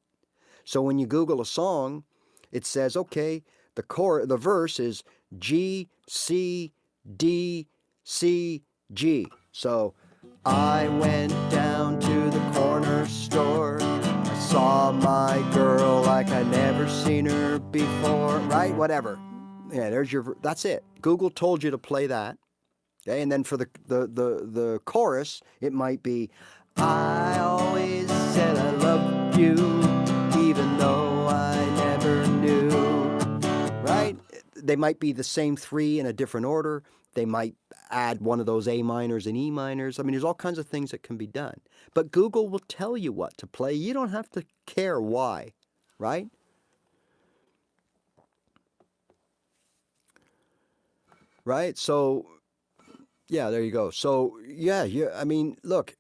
Speaker 1: So when you Google a song, it says, okay, the verse is G, C, D, C, G. So I went down to the corner store. I saw my girl like I never seen her before, right? Whatever. Yeah, that's it. Google told you to play that. Okay, and then for the chorus, it might be, I always said I loved you, even though I never knew, right? They might be the same 3 in a different order. They might add one of those A minors and E minors. I mean, there's all kinds of things that can be done. But Google will tell you what to play. You don't have to care why, right? Right? So, yeah, there you go. So, yeah, I mean, look,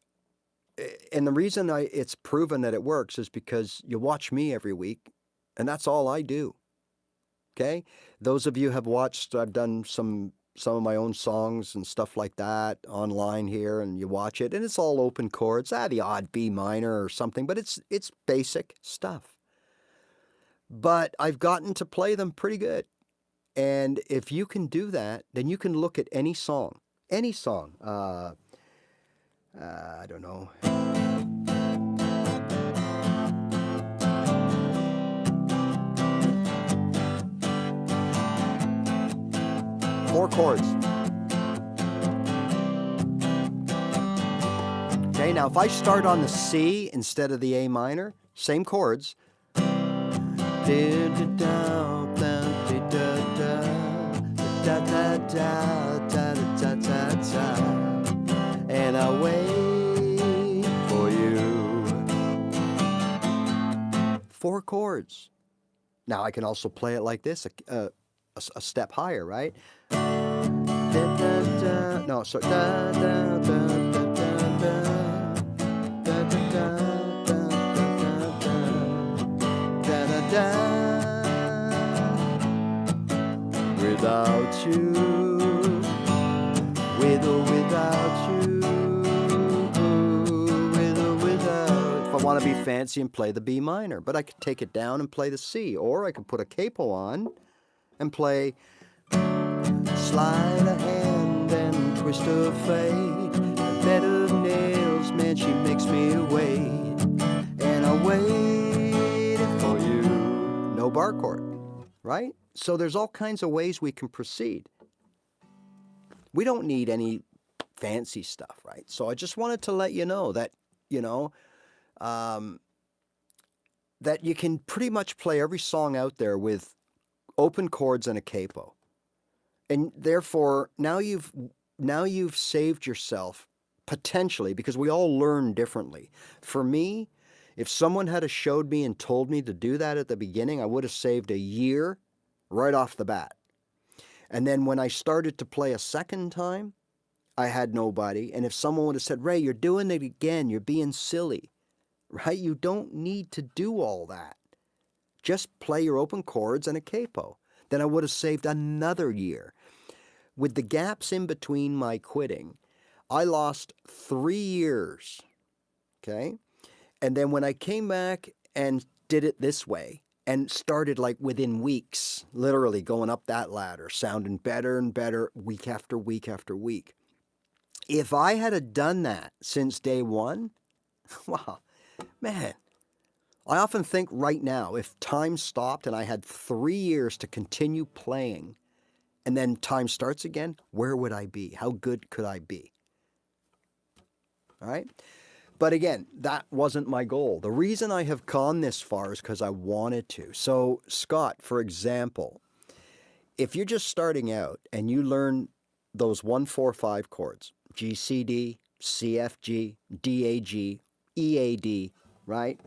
Speaker 1: and the reason it's proven that it works is because you watch me every week, and that's all I do. Okay? Those of you have watched, I've done some of my own songs and stuff like that online here, and you watch it, and it's all open chords, the odd B minor or something, but it's basic stuff. But I've gotten to play them pretty good. And if you can do that, then you can look at any song. I don't know. 4 chords. Okay, now if I start on the C instead of the A minor, same chords. And I wait for you. 4 chords. Now I can also play it like this, a step higher, right? No, so without you, with or without you, with or without. If I want to be fancy and play the B minor, but I could take it down and play the C, or I could put a capo on and play sleight of hand and twist of fate. A bed of nails, man, she makes me wait, and I waited for you. No bar chord, right? So there's all kinds of ways we can proceed. We don't need any fancy stuff, right? So I just wanted to let you know that, that you can pretty much play every song out there with open chords and a capo. And therefore, now you've saved yourself potentially, because we all learn differently. For me, if someone had showed me and told me to do that at the beginning, I would have saved a year right off the bat. And then when I started to play a second time, I had nobody. And if someone would have said, Ray, you're doing it again, you're being silly, right? You don't need to do all that. Just play your open chords and a capo. Then I would have saved another year. With the gaps in between my quitting, I lost 3 years, okay? And then when I came back and did it this way, and started like within weeks, literally going up that ladder, sounding better and better week after week after week. If I had done that since day one, wow, man, I often think right now, if time stopped and I had 3 years to continue playing, and then time starts again, where would I be? How good could I be? All right? But again, that wasn't my goal. The reason I have gone this far is because I wanted to. So, Scott, for example, if you're just starting out and you learn those 1, 4, 5 chords, G, C, D, C, F, G, D, A, G, E, A, D, right?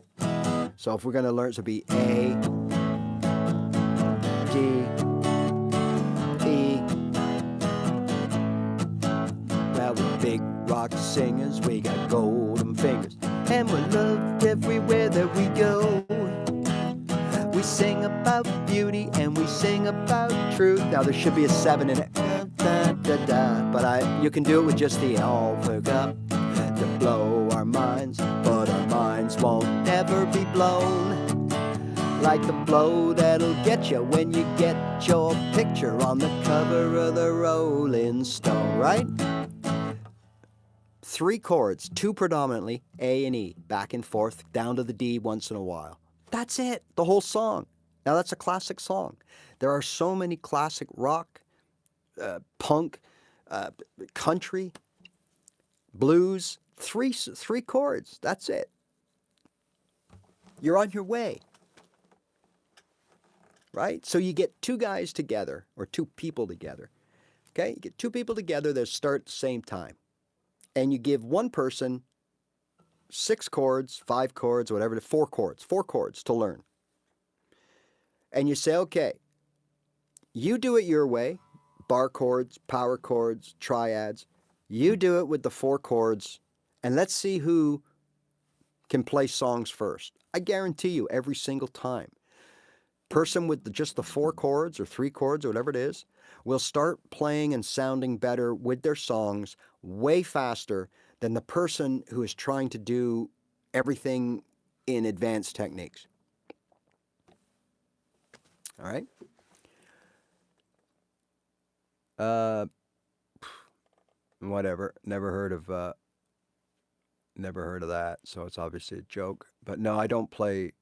Speaker 1: So if we're going to learn to be A, D, E. Well, we're big rock singers, we got golden fingers, and we're loved everywhere that we go. We sing about beauty and we sing about truth. Now there should be a 7 in it, da, da, da. But you can do it with just the all forgot to blow our minds, but our minds won't ever be blown like the blow that'll get you when you get your picture on the cover of the Rolling Stone, right? 3 chords, 2 predominantly, A and E, back and forth, down to the D once in a while. That's it, the whole song. Now that's a classic song. There are so many classic rock, punk, country, blues, three chords, that's it. You're on your way, right? So you get 2 guys together, or 2 people together, okay? You get 2 people together that start at the same time. And you give one person 6 chords, 5 chords, whatever, 4 chords to learn. And you say, okay, you do it your way, bar chords, power chords, triads. You do it with the 4 chords, and let's see who can play songs first. I guarantee you, every single time, person with just the 4 chords or 3 chords or whatever it is will start playing and sounding better with their songs way faster than the person who is trying to do everything in advanced techniques. All right? Whatever. Never heard of that, so it's obviously a joke. But no, I don't play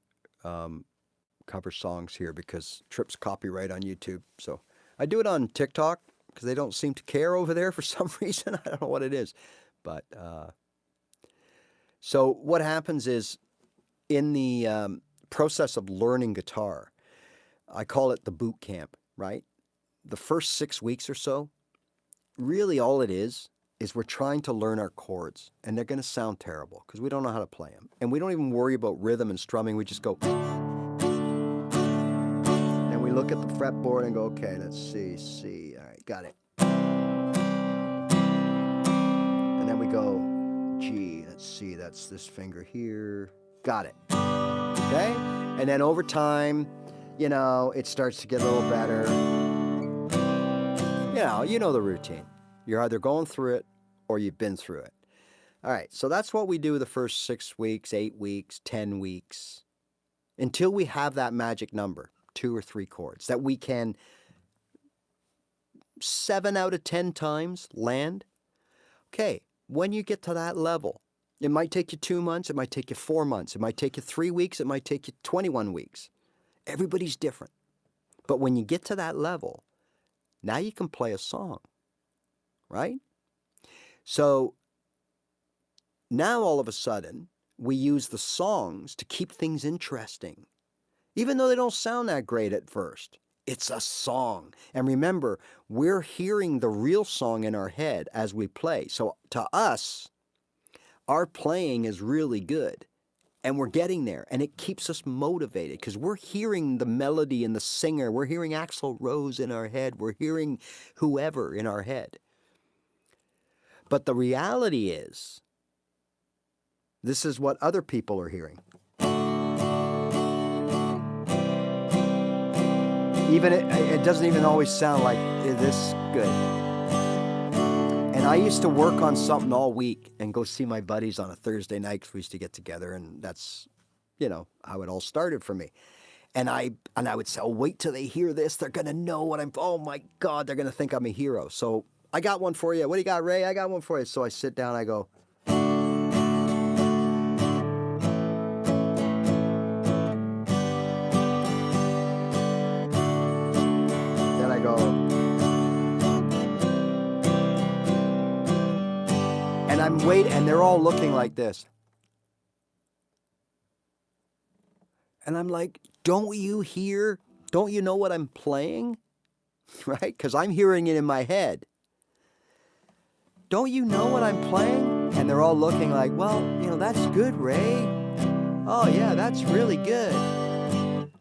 Speaker 1: cover songs here because Tripp's copyright on YouTube. So I do it on TikTok because they don't seem to care over there for some reason. I don't know what it is. But so what happens is in the process of learning guitar, I call it the boot camp, right? The first 6 weeks or so, really all it is we're trying to learn our chords, and they're going to sound terrible because we don't know how to play them. And we don't even worry about rhythm and strumming. We just go, and we look at the fretboard and go, okay, let's see, C. All right, got it. And then we go, G, let's see, that's this finger here. Got it. Okay? And then over time, you know, it starts to get a little better. You know the routine. You're either going through it or you've been through it. All right, so that's what we do the first 6 weeks, 8 weeks, 10 weeks, until we have that magic number, 2 or 3 chords, that we can 7 out of 10 times land. Okay, when you get to that level, it might take you 2 months, it might take you 4 months, it might take you 3 weeks, it might take you 21 weeks. Everybody's different. But when you get to that level, now you can play a song, right? So now all of a sudden, we use the songs to keep things interesting. Even though they don't sound that great at first, it's a song. And remember, we're hearing the real song in our head as we play. So to us, our playing is really good. And we're getting there, and it keeps us motivated because we're hearing the melody and the singer. We're hearing Axl Rose in our head. We're hearing whoever in our head. But the reality is, this is what other people are hearing. Even it doesn't even always sound like this good. And I used to work on something all week and go see my buddies on a Thursday night because we used to get together, and that's, how it all started for me. And I would say, oh, wait till they hear this. They're going to know what oh my God, they're going to think I'm a hero. So I got one for you. What do you got, Ray? I got one for you. So I sit down, I go. Then I go. And I'm waiting, and they're all looking like this. And I'm like, don't you hear? Don't you know what I'm playing? Right? Because I'm hearing it in my head. Don't you know what I'm playing? And they're all looking like, well, that's good, Ray. Oh, yeah, that's really good.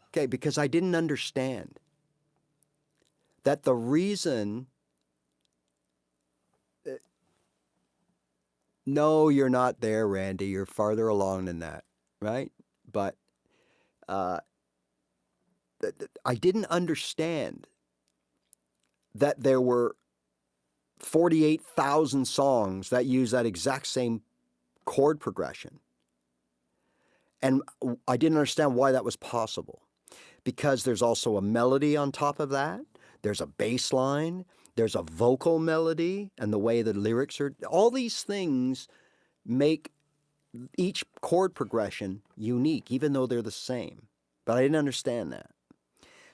Speaker 1: Okay, because I didn't understand that the reason... No, you're not there, Randy. You're farther along than that, right? But I didn't understand that there were 48,000 songs that use that exact same chord progression. And I didn't understand why that was possible. Because there's also a melody on top of that. There's a bass line. There's a vocal melody and the way the lyrics are. All these things make each chord progression unique, even though they're the same. But I didn't understand that.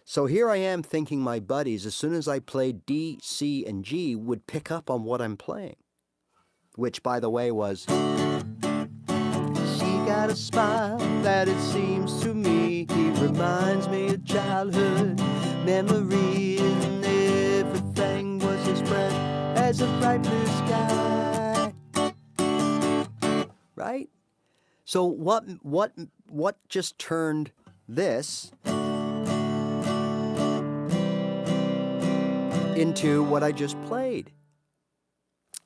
Speaker 1: So here I am thinking my buddies, as soon as I played D, C, and G, would pick up on what I'm playing. Which, by the way, was... She got a smile that it seems to me he reminds me of childhood memories, and everything was as fresh as a bright blue sky. Right? So what just turned this into what I just played?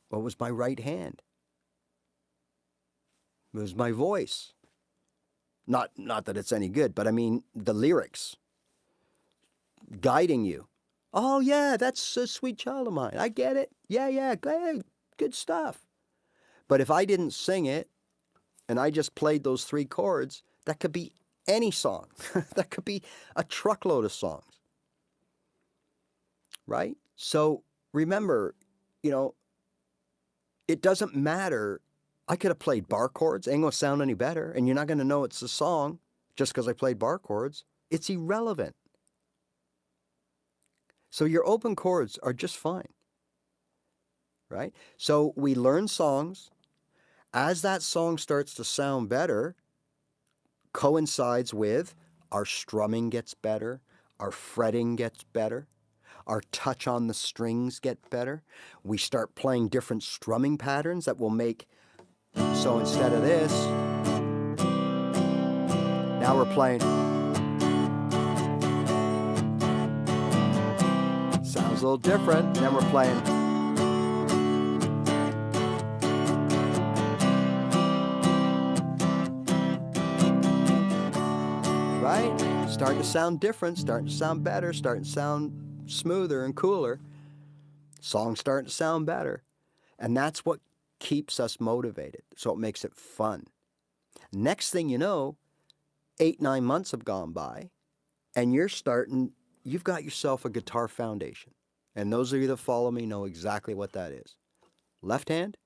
Speaker 1: What was my right hand? It was my voice. Not that it's any good, but I mean the lyrics guiding you. Oh yeah, that's a sweet child of mine. I get it. Yeah, good stuff. But if I didn't sing it and I just played those 3 chords, that could be any song. That could be a truckload of songs. Right? So remember, it doesn't matter. I could have played bar chords. Ain't gonna sound any better. And you're not gonna know it's a song just because I played bar chords. It's irrelevant. So your open chords are just fine. right? So we learn songs. As that song starts to sound better, coincides with our strumming gets better, our fretting gets better, our touch on the strings get better. We start playing different strumming patterns that will make, so instead of this, now we're playing. Sounds a little different. Then we're playing. Right? Starting to sound different, starting to sound better, starting to sound smoother and cooler. Songs starting to sound better. And that's what keeps us motivated. So it makes it fun. Next thing you know, 8-9 months have gone by, and you've got yourself a guitar foundation. And those of you that follow me know exactly what that is. Left hand,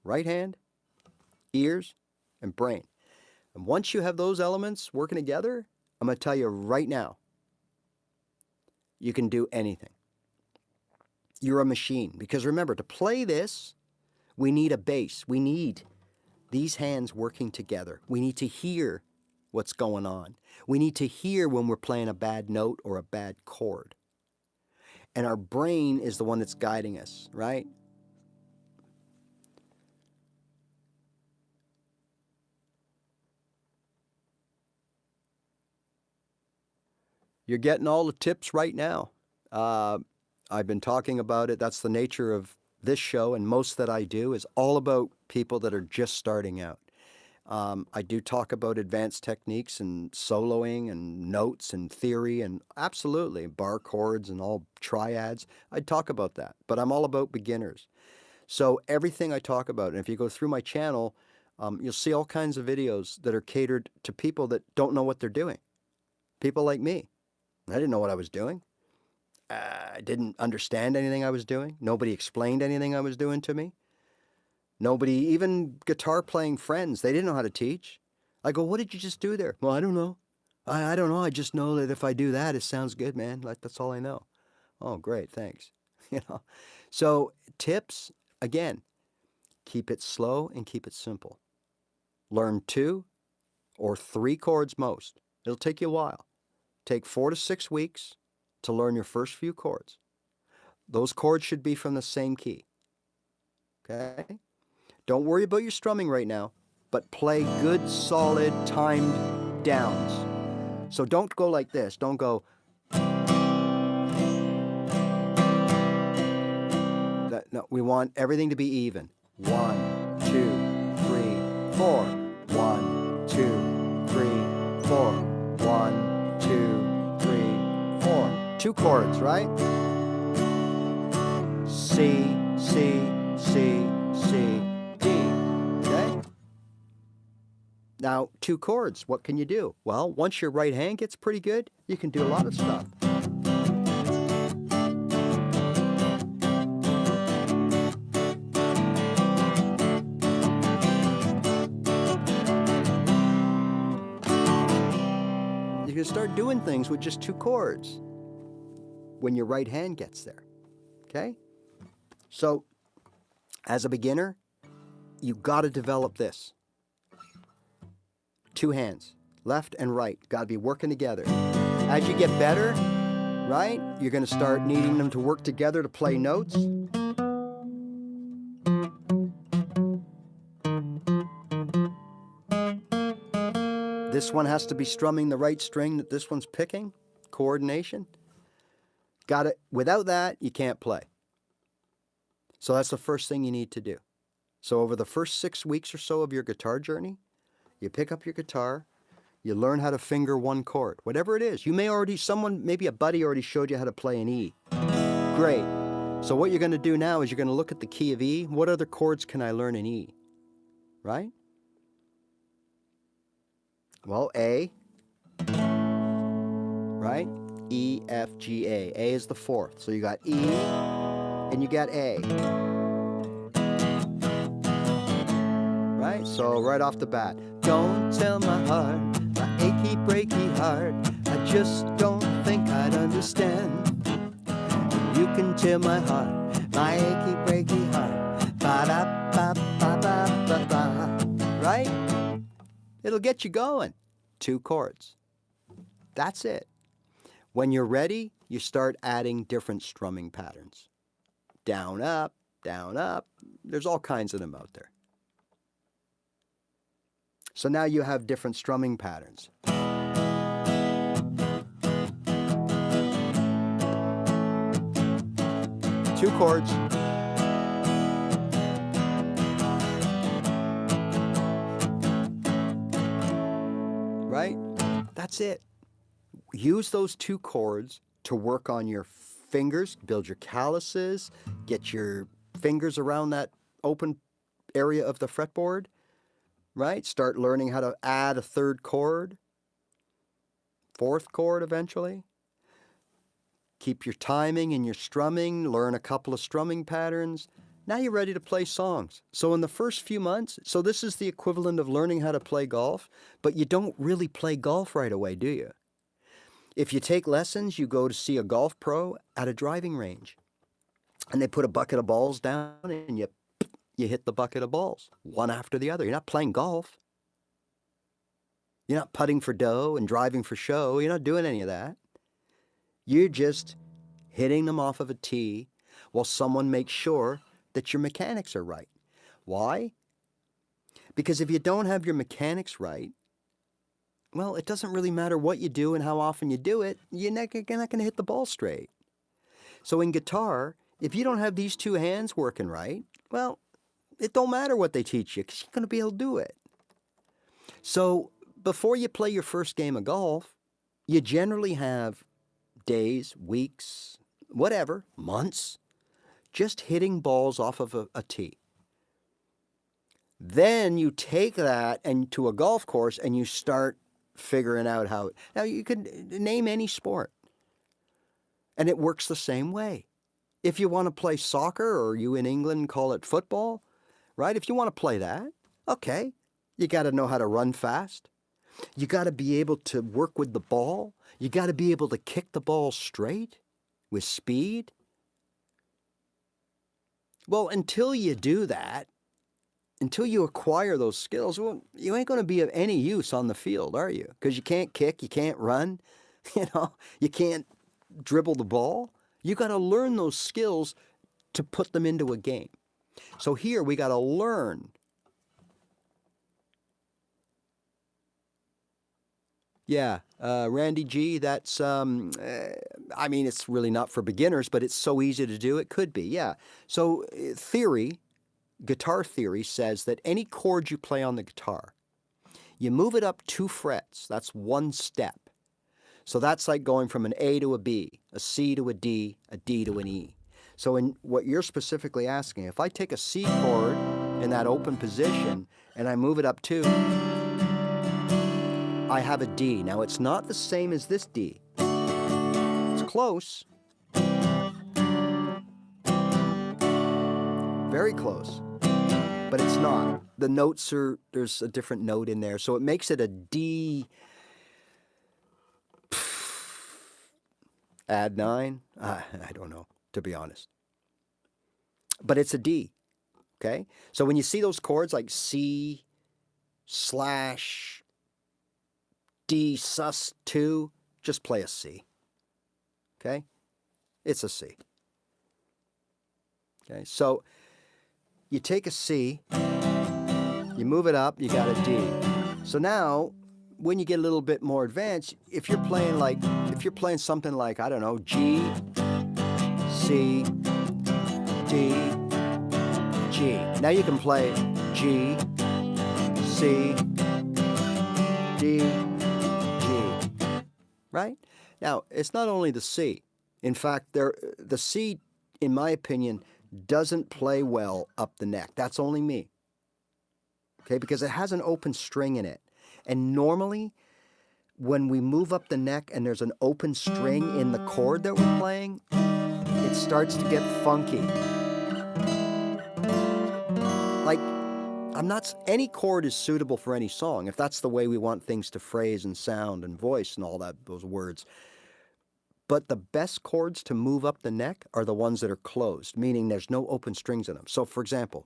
Speaker 1: right hand, ears, and brain. And once you have those elements working together, I'm going to tell you right now, you can do anything. You're a machine. Because remember, to play this, we need a bass. We need these hands working together. We need to hear what's going on. We need to hear when we're playing a bad note or a bad chord. And our brain is the one that's guiding us, right? You're getting all the tips right now. I've been talking about it. That's the nature of this show, and most that I do is all about people that are just starting out. I do talk about advanced techniques and soloing and notes and theory and absolutely bar chords and all triads. I talk about that, but I'm all about beginners. So everything I talk about, and if you go through my channel, you'll see all kinds of videos that are catered to people that don't know what they're doing. People like me. I didn't know what I was doing. I didn't understand anything I was doing. Nobody explained anything I was doing to me. Nobody, even guitar playing friends, they didn't know how to teach. I go, what did you just do there? Well, I don't know. I don't know. I just know that if I do that, it sounds good, man. Like, that's all I know. Oh, great. Thanks. So tips, again, keep it slow and keep it simple. Learn 2 or 3 chords most. It'll take you a while. Take 4 to 6 weeks to learn your first few chords. Those chords should be from the same key. Okay? Don't worry about your strumming right now, but play good, solid, timed downs. So don't go like this. Don't go. No, we want everything to be even. 1, 2, 3, 4. 1, 2, 3, 4. 1, 2, 3, 4. 2 chords, right? C, C, C, C, D. Okay? Now, 2 chords, what can you do? Well, once your right hand gets pretty good, you can do a lot of stuff. You can start doing things with just 2 chords when your right hand gets there. Okay? So, as a beginner, you've got to develop this. 2 hands, left and right, got to be working together. As you get better, right, you're going to start needing them to work together to play notes. This one has to be strumming the right string that this one's picking. Coordination. Got it. Without that, you can't play. So that's the first thing you need to do. So over the first 6 weeks or so of your guitar journey, you pick up your guitar, you learn how to finger 1 chord, whatever it is. You may already, maybe a buddy already showed you how to play an E. Great. So what you're going to do now is you're going to look at the key of E. What other chords can I learn in E? Right? Well, A, right? E, F, G, A. A is the 4th. So you got E and you got A. Right? So right off the bat, don't tell my heart, my achy, breaky heart, I just don't think I'd understand. You can tear my heart, my achy breaky heart. Ba-da-ba-ba-ba-ba-ba. Right? It'll get you going. 2 chords. That's it. When you're ready, you start adding different strumming patterns. Down, up, down, up. There's all kinds of them out there. So now you have different strumming patterns. 2 chords. Right? That's it. Use those 2 chords to work on your fingers, build your calluses, get your fingers around that open area of the fretboard, right? Start learning how to add a 3rd chord, 4th chord eventually. Keep your timing and your strumming, learn a couple of strumming patterns. Now you're ready to play songs. So in the first few months, so this is the equivalent of learning how to play golf, but you don't really play golf right away, do you? If you take lessons, you go to see a golf pro at a driving range. And they put a bucket of balls down and you hit the bucket of balls, one after the other. You're not playing golf. You're not putting for dough and driving for show. You're not doing any of that. You're just hitting them off of a tee while someone makes sure that your mechanics are right. Why? Because if you don't have your mechanics right, well, it doesn't really matter what you do and how often you do it, you're not going to hit the ball straight. So in guitar, if you don't have these 2 hands working right, well, it don't matter what they teach you because you're going to be able to do it. So before you play your first game of golf, you generally have days, weeks, whatever, months, just hitting balls off of a tee. Then you take that and to a golf course and you start figuring out how. Now you could name any sport and it works the same way. If you want to play soccer, or you in England call it football, right? If you want to play that, okay, you got to know how to run fast. You got to be able to work with the ball. You got to be able to kick the ball straight with speed. Well, until you do that, until you acquire those skills, well, you ain't going to be of any use on the field, are you? Because you can't kick, you can't run, you can't dribble the ball. You got to learn those skills to put them into a game. So here we got to learn. Yeah, Randy G, that's, I mean, it's really not for beginners, but it's so easy to do, it could be, yeah. So guitar theory says that any chord you play on the guitar, you move it up 2 frets, that's 1 step. So that's like going from an A to a B, a C to a D to an E. So in what you're specifically asking, if I take a C chord in that open position and I move it up 2, I have a D. Now, it's not the same as this D. It's close. Very close. But it's not. The notes there's a different note in there. So it makes it a D. Add 9? I don't know, to be honest. But it's a D. Okay? So when you see those chords like C / D sus 2, just play a C. Okay? It's a C. Okay? So you take a C, you move it up, you got a D. So now, when you get a little bit more advanced, if you're playing something like, I don't know, G, C, D, G. Now you can play G, C, D, right? Now, it's not only the C. In fact, the C, in my opinion, doesn't play well up the neck. That's only me. Okay, because it has an open string in it. And normally, when we move up the neck and there's an open string in the chord that we're playing, it starts to get funky. Like, any chord is suitable for any song, if that's the way we want things to phrase and sound and voice and all that, those words. But the best chords to move up the neck are the ones that are closed, meaning there's no open strings in them. So for example,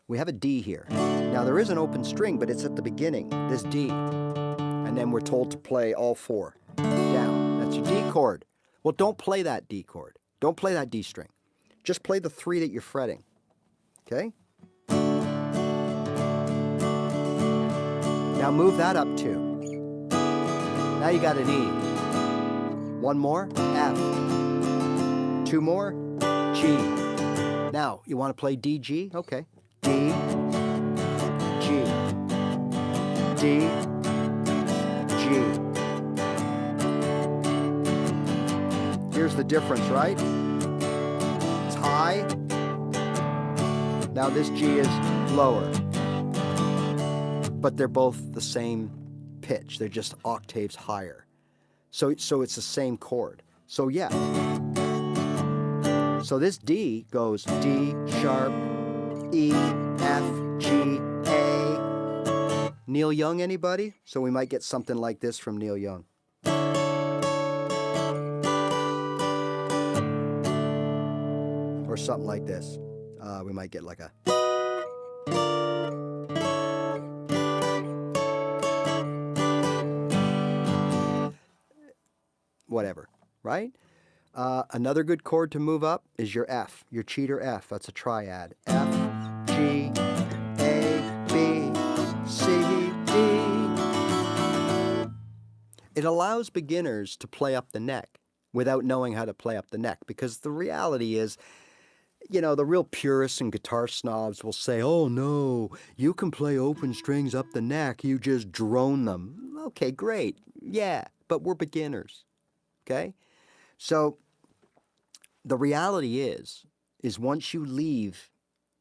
Speaker 1: we have a D here. Now there is an open string, but it's at the beginning, this D. And then we're told to play all four down. That's your D chord. Well, don't play that D chord. Don't play that D string. Just play the 3 that you're fretting. Okay? Now move that up 2. Now you got an E. 1 more, F. 2 more, G. Now, you want to play D, G? Okay. D, G, D, G. Here's the difference, right? It's high. Now this G is lower. But they're both the same pitch. They're just octaves higher. So it's the same chord. So yeah. So this D goes D sharp, E, F, G, A. Neil Young, anybody? So we might get something like this from Neil Young. Or something like this. We might get like a... whatever, right? Another good chord to move up is your F, your cheater F. That's a triad. F, G, A, B, C, D. It allows beginners to play up the neck without knowing how to play up the neck, because the reality is, you know, the real purists and guitar snobs will say, oh no, you can play open strings up the neck, you just drone them. Okay, great, yeah, but we're beginners. Okay? So the reality is once you leave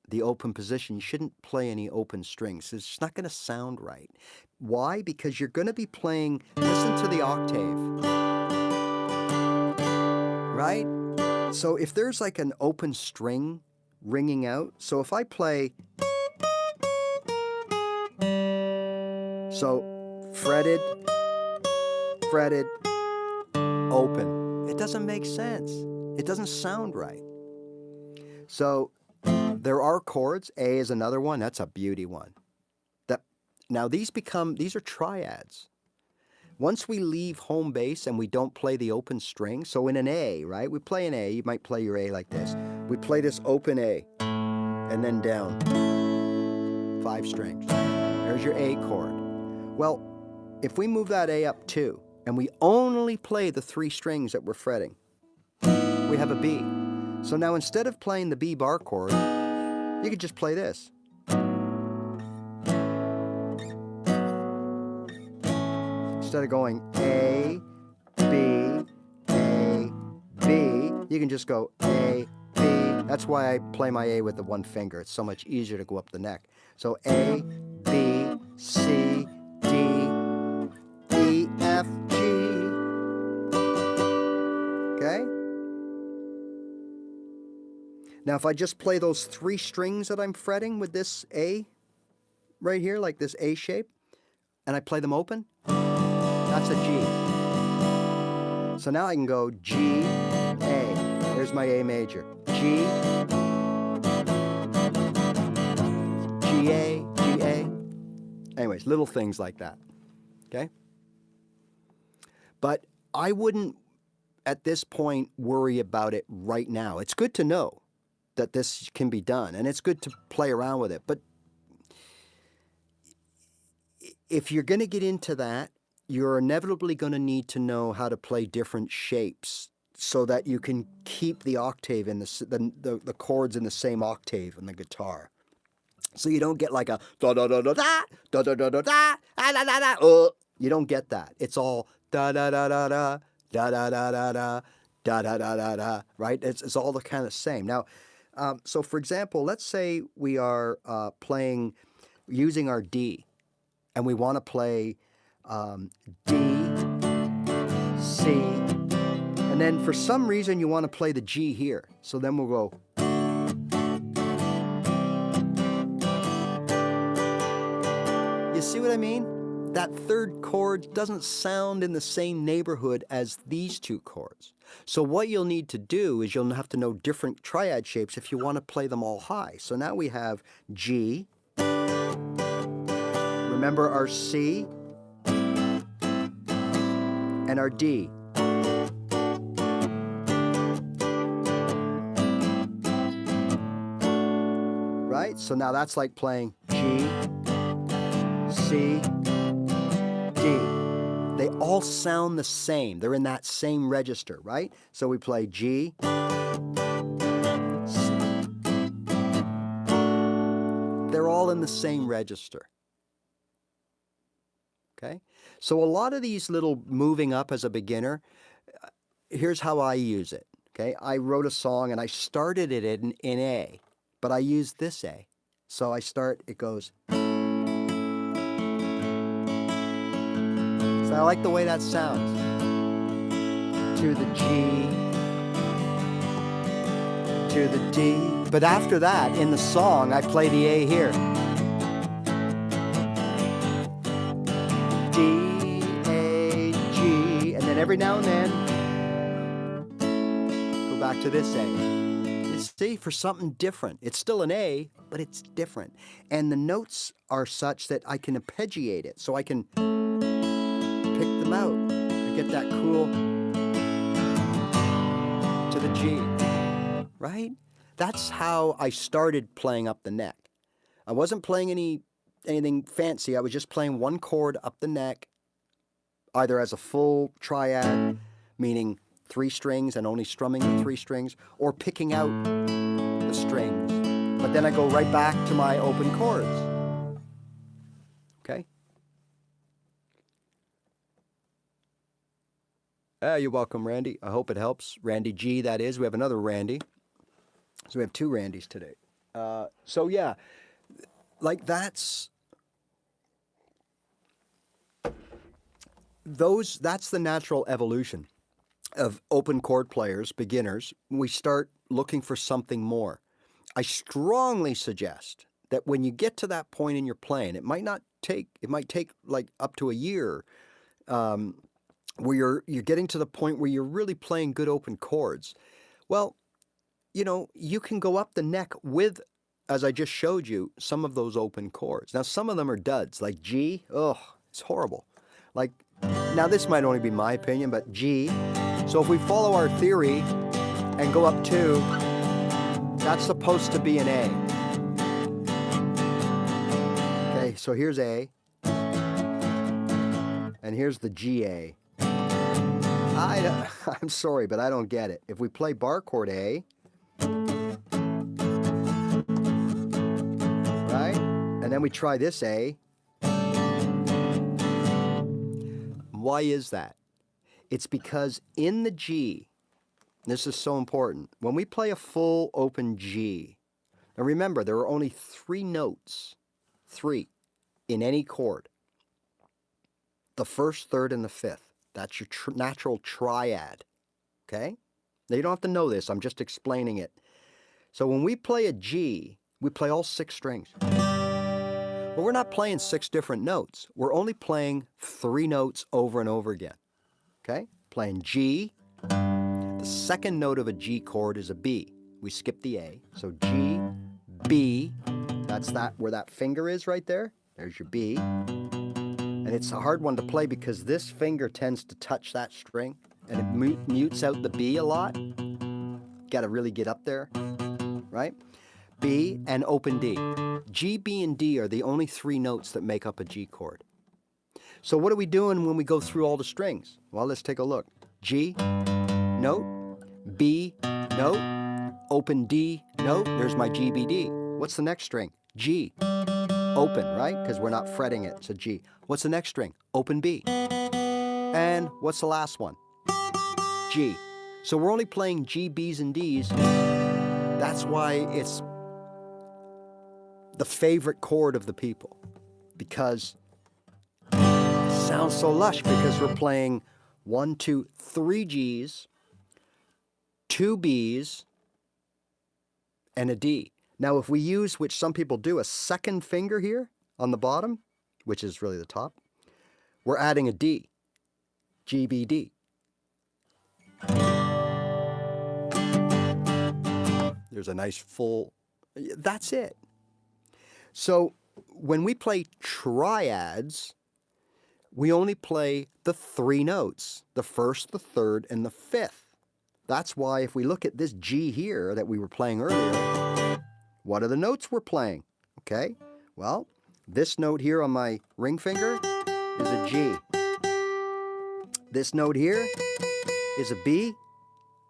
Speaker 1: the open position, you shouldn't play any open strings. It's just not going to sound right. Why? Because you're going to be playing, listen to the octave. Right? So if there's like an open string ringing out, so if I play, so fretted, fretted, open. It doesn't make sense. It doesn't sound right. So there are chords. A is another one. That's a beauty one. Now these are triads. Once we leave home base and we don't play the open string, so in an A, right? We play an A. You might play your A like this. We play this open A and then down 5 strings. There's your A chord. Well, if we move that A up 2, and we only play the 3 strings that we're fretting, we have a B. So now instead of playing the B bar chord, you could just play this. Instead of going A, B, you can just go A, B. That's why I play my A with the 1 finger. It's so much easier to go up the neck. So A, B, C, D, E, F, G. Okay? Now if I just play those 3 strings that I'm fretting with this A right here, like this A shape, and I play them open, that's a G. So now I can go G, A. There's my A major. G, G, A, G, A. Anyways, little things like that. Okay? But I wouldn't, at this point, worry about it right now. It's good to know that this can be done, and it's good to play around with it. But if you're going to get into that, you're inevitably going to need to know how to play different shapes so that you can keep the octave in the chords in the same octave in the guitar. So you don't get like a da da da da da da da da da da da da da. You don't get that. It's all da da da da da da da da da da da da da da da. Right? It's all the kind of same. Now, so for example, let's say we are playing using our D, and we want to play D, C, and then for some reason you want to play the G here. So then we'll go. You see what I mean? that third chord doesn't sound in the same neighborhood as these two chords. So what you'll need to do is you'll have to know different triad shapes if you want to play them all high. So now we have G, remember our C, and our D. Right? So now that's like playing G, C, D. They all sound the same. They're in that same register, right? So we play G, C. They're all in the same register. Okay? So a lot of these little moving up as a beginner, here's how I use it. Okay? I wrote a song and I started it in A, but I used this A. So I start, it goes. So I like the way that sounds. To the G, to the D. But after that, in the song, I play the A here. D, A, G, and then every now and then, go back to this A. You see, for something different. It's still an A, but it's different. And the notes are such that I can arpeggiate it, so I can pick them out and get that cool to the G, right? That's how I started playing up the neck. I wasn't playing anything fancy. I was just playing one chord up the neck, either as a full triad, meaning 3 strings and only strumming the 3 strings, or picking out the strings. But then I go right back to my open chords. Okay? You're welcome, Randy. I hope it helps. Randy G, that is. We have another Randy. So we have 2 Randys today. So yeah, like that's the natural evolution of open chord players, beginners. We start looking for something more. I strongly suggest that when you get to that point in your playing, it might take like up to a year, where you're getting to the point where you're really playing good open chords. Well, you know, you can go up the neck with, as I just showed you, some of those open chords. Now, some of them are duds, like G. Oh, it's horrible. Like, now this might only be my opinion, but G. So if we follow our theory and go up 2, that's supposed to be an A. Okay, so here's A. And here's the GA. I'm sorry, but I don't get it. If we play bar chord A, right? And then we try this A. Why is that? It's because in the G, this is so important, when we play a full open G, now remember, there are only 3 notes, 3, in any chord. The first, third, and the fifth. That's your natural triad, okay? Now, you don't have to know this. I'm just explaining it. So when we play a G, we play all 6 strings. But we're not playing 6 different notes. We're only playing 3 notes over and over again, okay? Playing G. The second note of a G chord is a B. We skip the A. So G, B. That's where that finger is right there. There's your B. And it's a hard one to play because this finger tends to touch that string and it mutes out the B a lot. Got to really get up there, right? B and open D. G, B, and D are the only 3 notes that make up a G chord. So what are we doing when we go through all the strings? Well, let's take a look. G, note, B, note, open D, note. There's my G, B, D. What's the next string? G. Open, right? Because we're not fretting it. It's a G. What's the next string? Open B. And what's the last one? G. So we're only playing G, B's, and D's. That's why it's the favorite chord of the people. Because it sounds so lush because we're playing 1, 2, 3 G's, 2 B's, and a D. Now, if we use, which some people do, a second finger here on the bottom, which is really the top, we're adding a D. G, B, D. There's a nice full, that's it. So when we play triads, we only play the 3 notes, the first, the third, and the fifth. That's why if we look at this G here that we were playing earlier, what are the notes we're playing? Okay, well, this note here on my ring finger is a G. This note here is a B,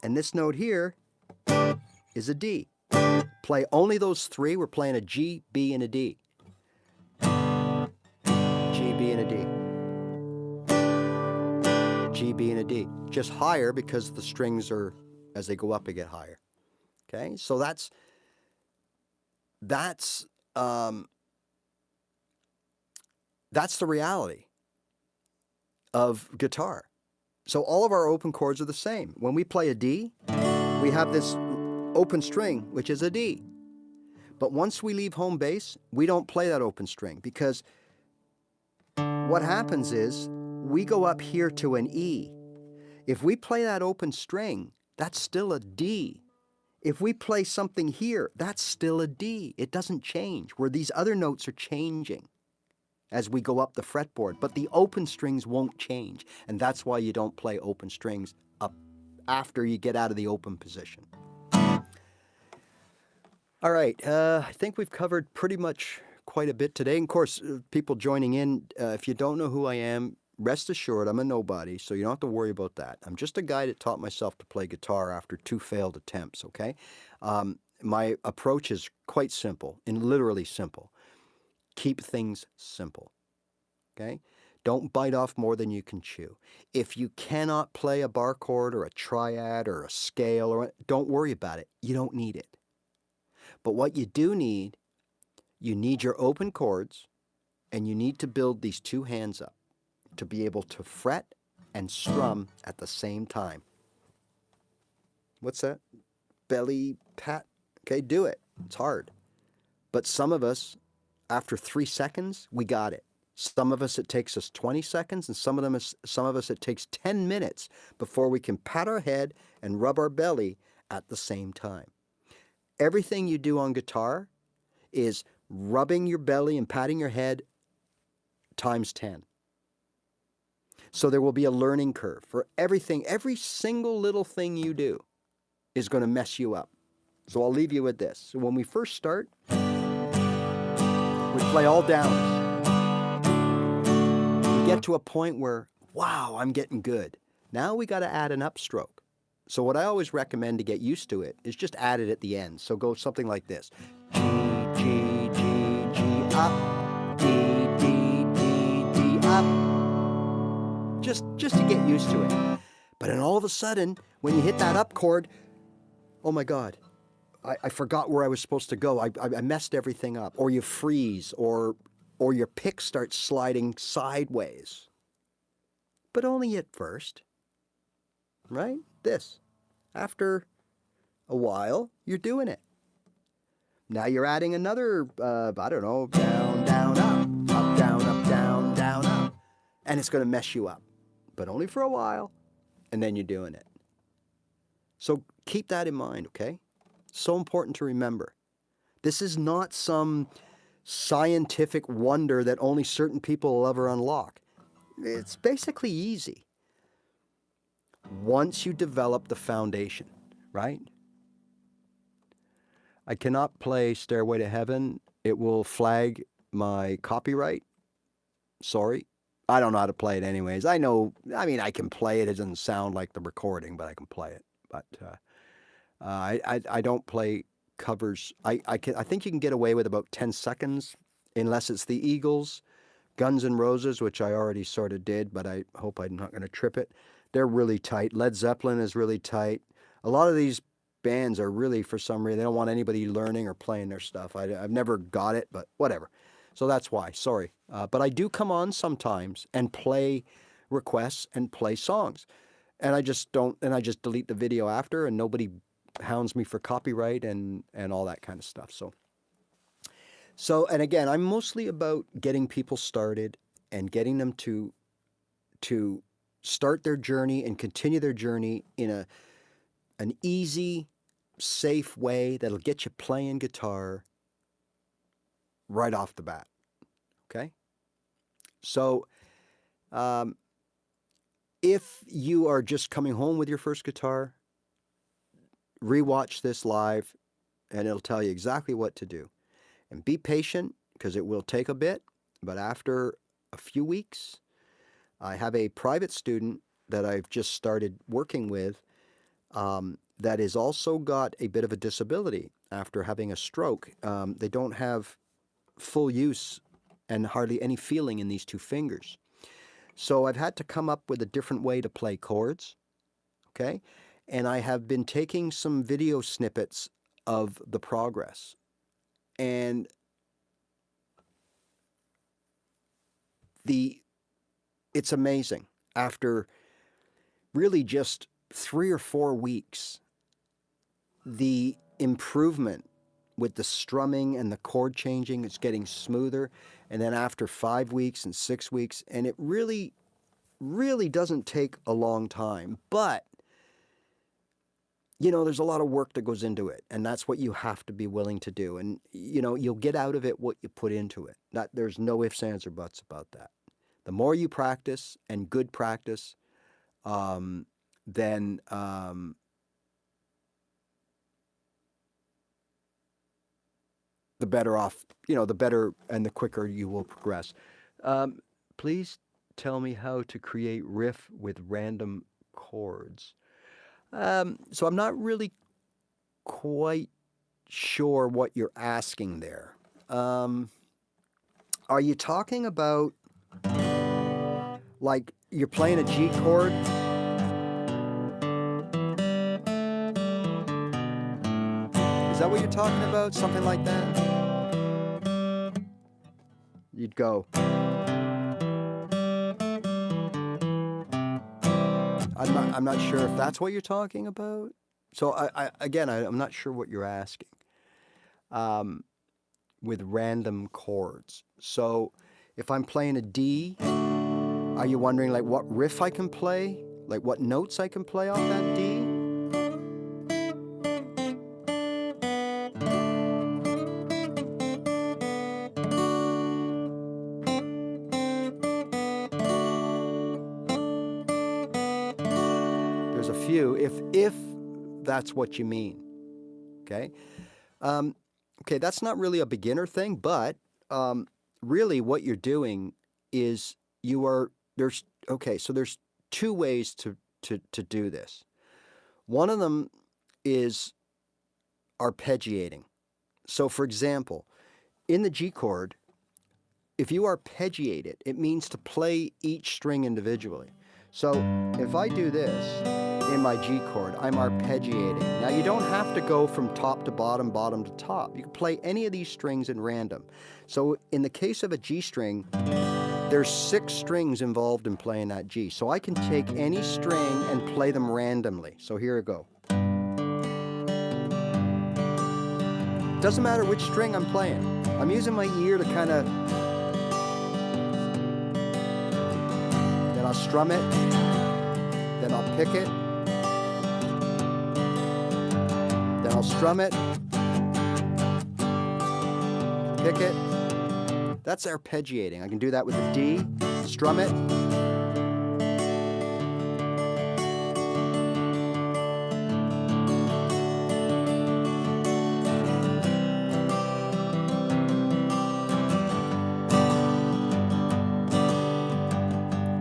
Speaker 1: and this note here is a D. Play only those 3. We're playing a G, B, and a D. G, B, and a D. G, B, and a D. Just higher because the strings are, as they go up, they get higher. Okay, so that's the reality of guitar. So all of our open chords are the same. When we play a D, we have this open string, which is a D. But once we leave home base, we don't play that open string, because what happens is we go up here to an E. If we play that open string, that's still a D. If we play something here, that's still a D. It doesn't change, where these other notes are changing as we go up the fretboard, but the open strings won't change, and that's why you don't play open strings up after you get out of the open position. All right, I think we've covered pretty much quite a bit today. And of course, people joining in, if you don't know who I am, rest assured I'm a nobody, so you don't have to worry about that. I'm just a guy that taught myself to play guitar after 2 failed attempts, okay? My approach is quite simple, and literally simple. Keep things simple, okay? Don't bite off more than you can chew. If you cannot play a bar chord or a triad or a scale, don't worry about it. You don't need it. But what you do need, you need your open chords, and you need to build these 2 hands up to be able to fret and strum at the same time. What's that? Belly pat? Okay, do it. It's hard. But some of us, after 3 seconds, we got it. Some of us, it takes us 20 seconds, and some of us, it takes 10 minutes before we can pat our head and rub our belly at the same time. Everything you do on guitar is rubbing your belly and patting your head times 10. So there will be a learning curve for everything. Every single little thing you do is going to mess you up. So I'll leave you with this. So when we first start, we play all downs. We get to a point where, wow, I'm getting good. Now we got to add an upstroke. So what I always recommend to get used to it is just add it at the end. So go something like this. G, G, G, G, up. D, D, D, D, up. Just to get used to it. But then all of a sudden, when you hit that up chord, oh my God, I forgot where I was supposed to go. I messed everything up. Or you freeze, or your pick starts sliding sideways. But only at first, right? This. After a while, you're doing it. Now you're adding another, I don't know, down, down, up, down, down, up. And it's going to mess you up. But only for a while, and then you're doing it. So keep that in mind, okay? So important to remember. This is not some scientific wonder that only certain people will ever unlock. It's basically easy once you develop the foundation, right? I cannot play Stairway to Heaven. It will flag my copyright. Sorry. I don't know how to play it anyways. I can play it. It doesn't sound like the recording, but I can play it. But I don't play covers. I think you can get away with about 10 seconds, unless it's the Eagles, Guns N' Roses, which I already sort of did, but I hope I'm not going to trip it. They're really tight. Led Zeppelin is really tight. A lot of these bands are really, for some reason, they don't want anybody learning or playing their stuff. I've never got it, but whatever. So that's why, sorry. But I do come on sometimes and play requests and play songs. And I just delete the video after, and nobody hounds me for copyright and all that kind of stuff. So, and again, I'm mostly about getting people started and getting them to to start their journey and continue their journey in an easy, safe way that'll get you playing guitar right off the bat. Okay? So, if you are just coming home with your first guitar, rewatch this live and it'll tell you exactly what to do. And be patient because it will take a bit, but after a few weeks, I have a private student that I've just started working with that has also got a bit of a disability after having a stroke. They don't have full use and hardly any feeling in these two fingers. So I've had to come up with a different way to play chords, okay? And I have been taking some video snippets of the progress. And it's amazing. After really just 3 or 4 weeks, the improvement with the strumming and the chord changing is getting smoother. And then after 5 weeks and 6 weeks, and it really, really doesn't take a long time. But, you know, there's a lot of work that goes into it, and that's what you have to be willing to do. And, you know, you'll get out of it what you put into it. There's no ifs, ands, or buts about that. The more you practice, and good practice, then the better off, you know, the better and the quicker you will progress. Please tell me how to create riff with random chords. So I'm not really quite sure what you're asking there. Are you talking about, like, you're playing a G chord? Is that what you're talking about? Something like that? You'd go. I'm not sure if that's what you're talking about. So I'm not sure what you're asking. With random chords. So if I'm playing a D, are you wondering like what riff I can play? Like what notes I can play off that D? There's a few, if that's what you mean. Okay? Okay, that's not really a beginner thing, but really what you're doing is there's 2 ways to do this. One of them is arpeggiating. So for example, in the G chord, if you arpeggiate it, it means to play each string individually. So if I do this in my G chord, I'm arpeggiating. Now you don't have to go from top to bottom, bottom to top. You can play any of these strings in random. So in the case of a G string, there's 6 strings involved in playing that G. So I can take any string and play them randomly. So here we go. Doesn't matter which string I'm playing. I'm using my ear to kind of, then I'll strum it, then I'll pick it, then I'll strum it, pick it. That's arpeggiating. I can do that with a D, strum it.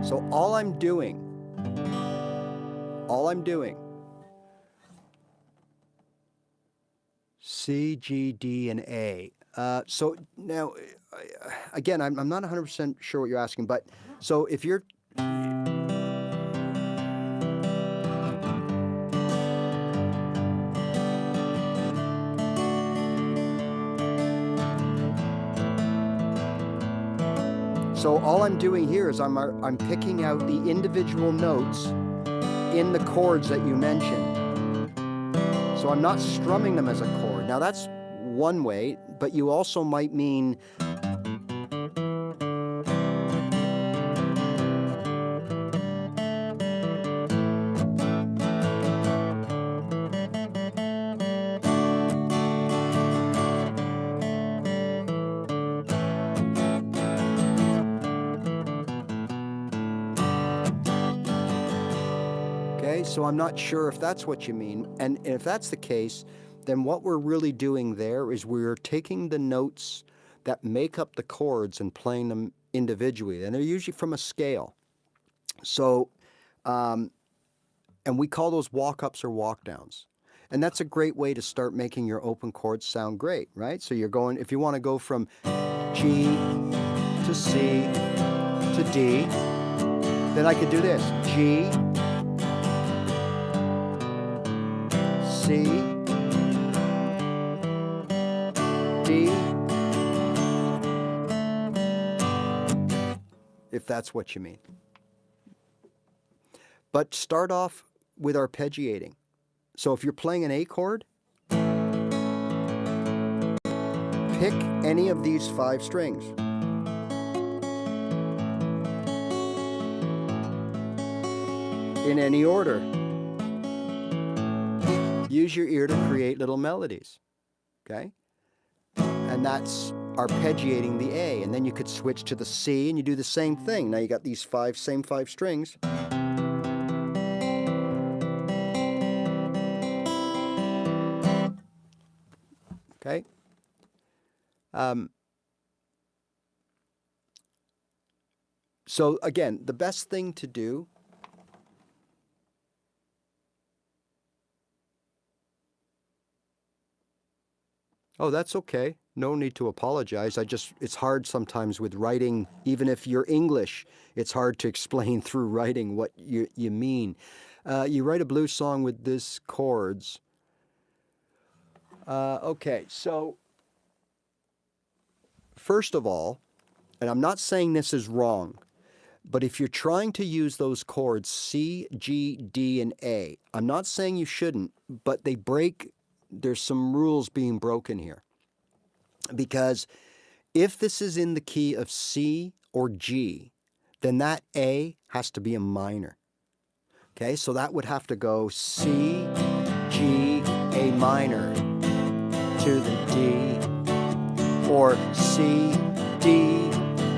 Speaker 1: So all I'm doing, C, G, D, and A. So now, again, I'm not 100% sure what you're asking, but so if you're... So all I'm doing here is I'm picking out the individual notes in the chords that you mentioned. So I'm not strumming them as a chord. Now that's one way, but you also might mean Okay, so I'm not sure if that's what you mean. And if that's the case, then what we're really doing there is we're taking the notes that make up the chords and playing them individually. And they're usually from a scale. So, and we call those walk-ups or walk-downs. And that's a great way to start making your open chords sound great, right? So you're going, if you want to go from G to C to D, then I could do this. G, C, D, if that's what you mean. But start off with arpeggiating. So if you're playing an A chord, pick any of these 5 strings. In any order. Use your ear to create little melodies, okay? And that's arpeggiating the A. And then you could switch to the C and you do the same thing. Now you got these same 5 strings. Okay? So again, the best thing to do Oh, that's okay. No need to apologize. It's hard sometimes with writing, even if you're English, it's hard to explain through writing what you mean. You write a blues song with these chords. Okay, so first of all, and I'm not saying this is wrong, but if you're trying to use those chords C, G, D, and A, I'm not saying you shouldn't, but there's some rules being broken here. Because if this is in the key of C or G, then that A has to be a minor. Okay, so that would have to go C, G, A minor to the D, or C, D,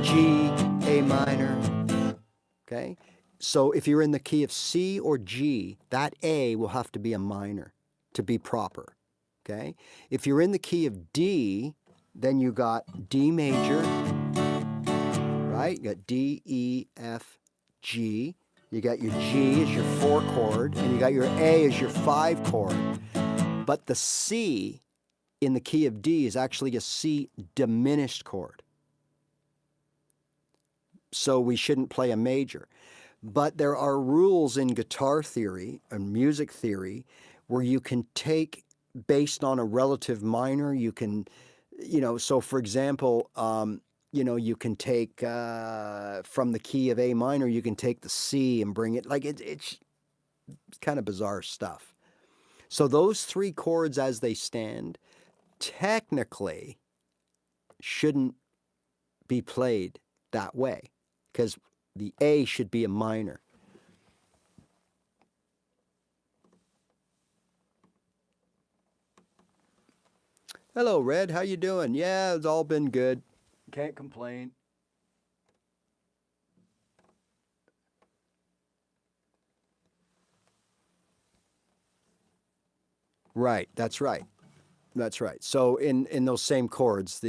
Speaker 1: G, A minor. Okay, so if you're in the key of C or G, that A will have to be a minor to be proper. Okay, if you're in the key of D, then you got D major, right? You got D, E, F, G. You got your G as your 4 chord, and you got your A as your 5 chord. But the C in the key of D is actually a C diminished chord. So we shouldn't play a major. But there are rules in guitar theory and music theory where you can take, based on a relative minor, you can, so for example, you can take from the key of A minor, you can take the C and bring it, it's kind of bizarre stuff. So those 3 chords as they stand technically shouldn't be played that way because the A should be a minor. Hello, Red. How you doing? Yeah, it's all been good. Can't complain. Right. That's right. That's right. So in those same chords,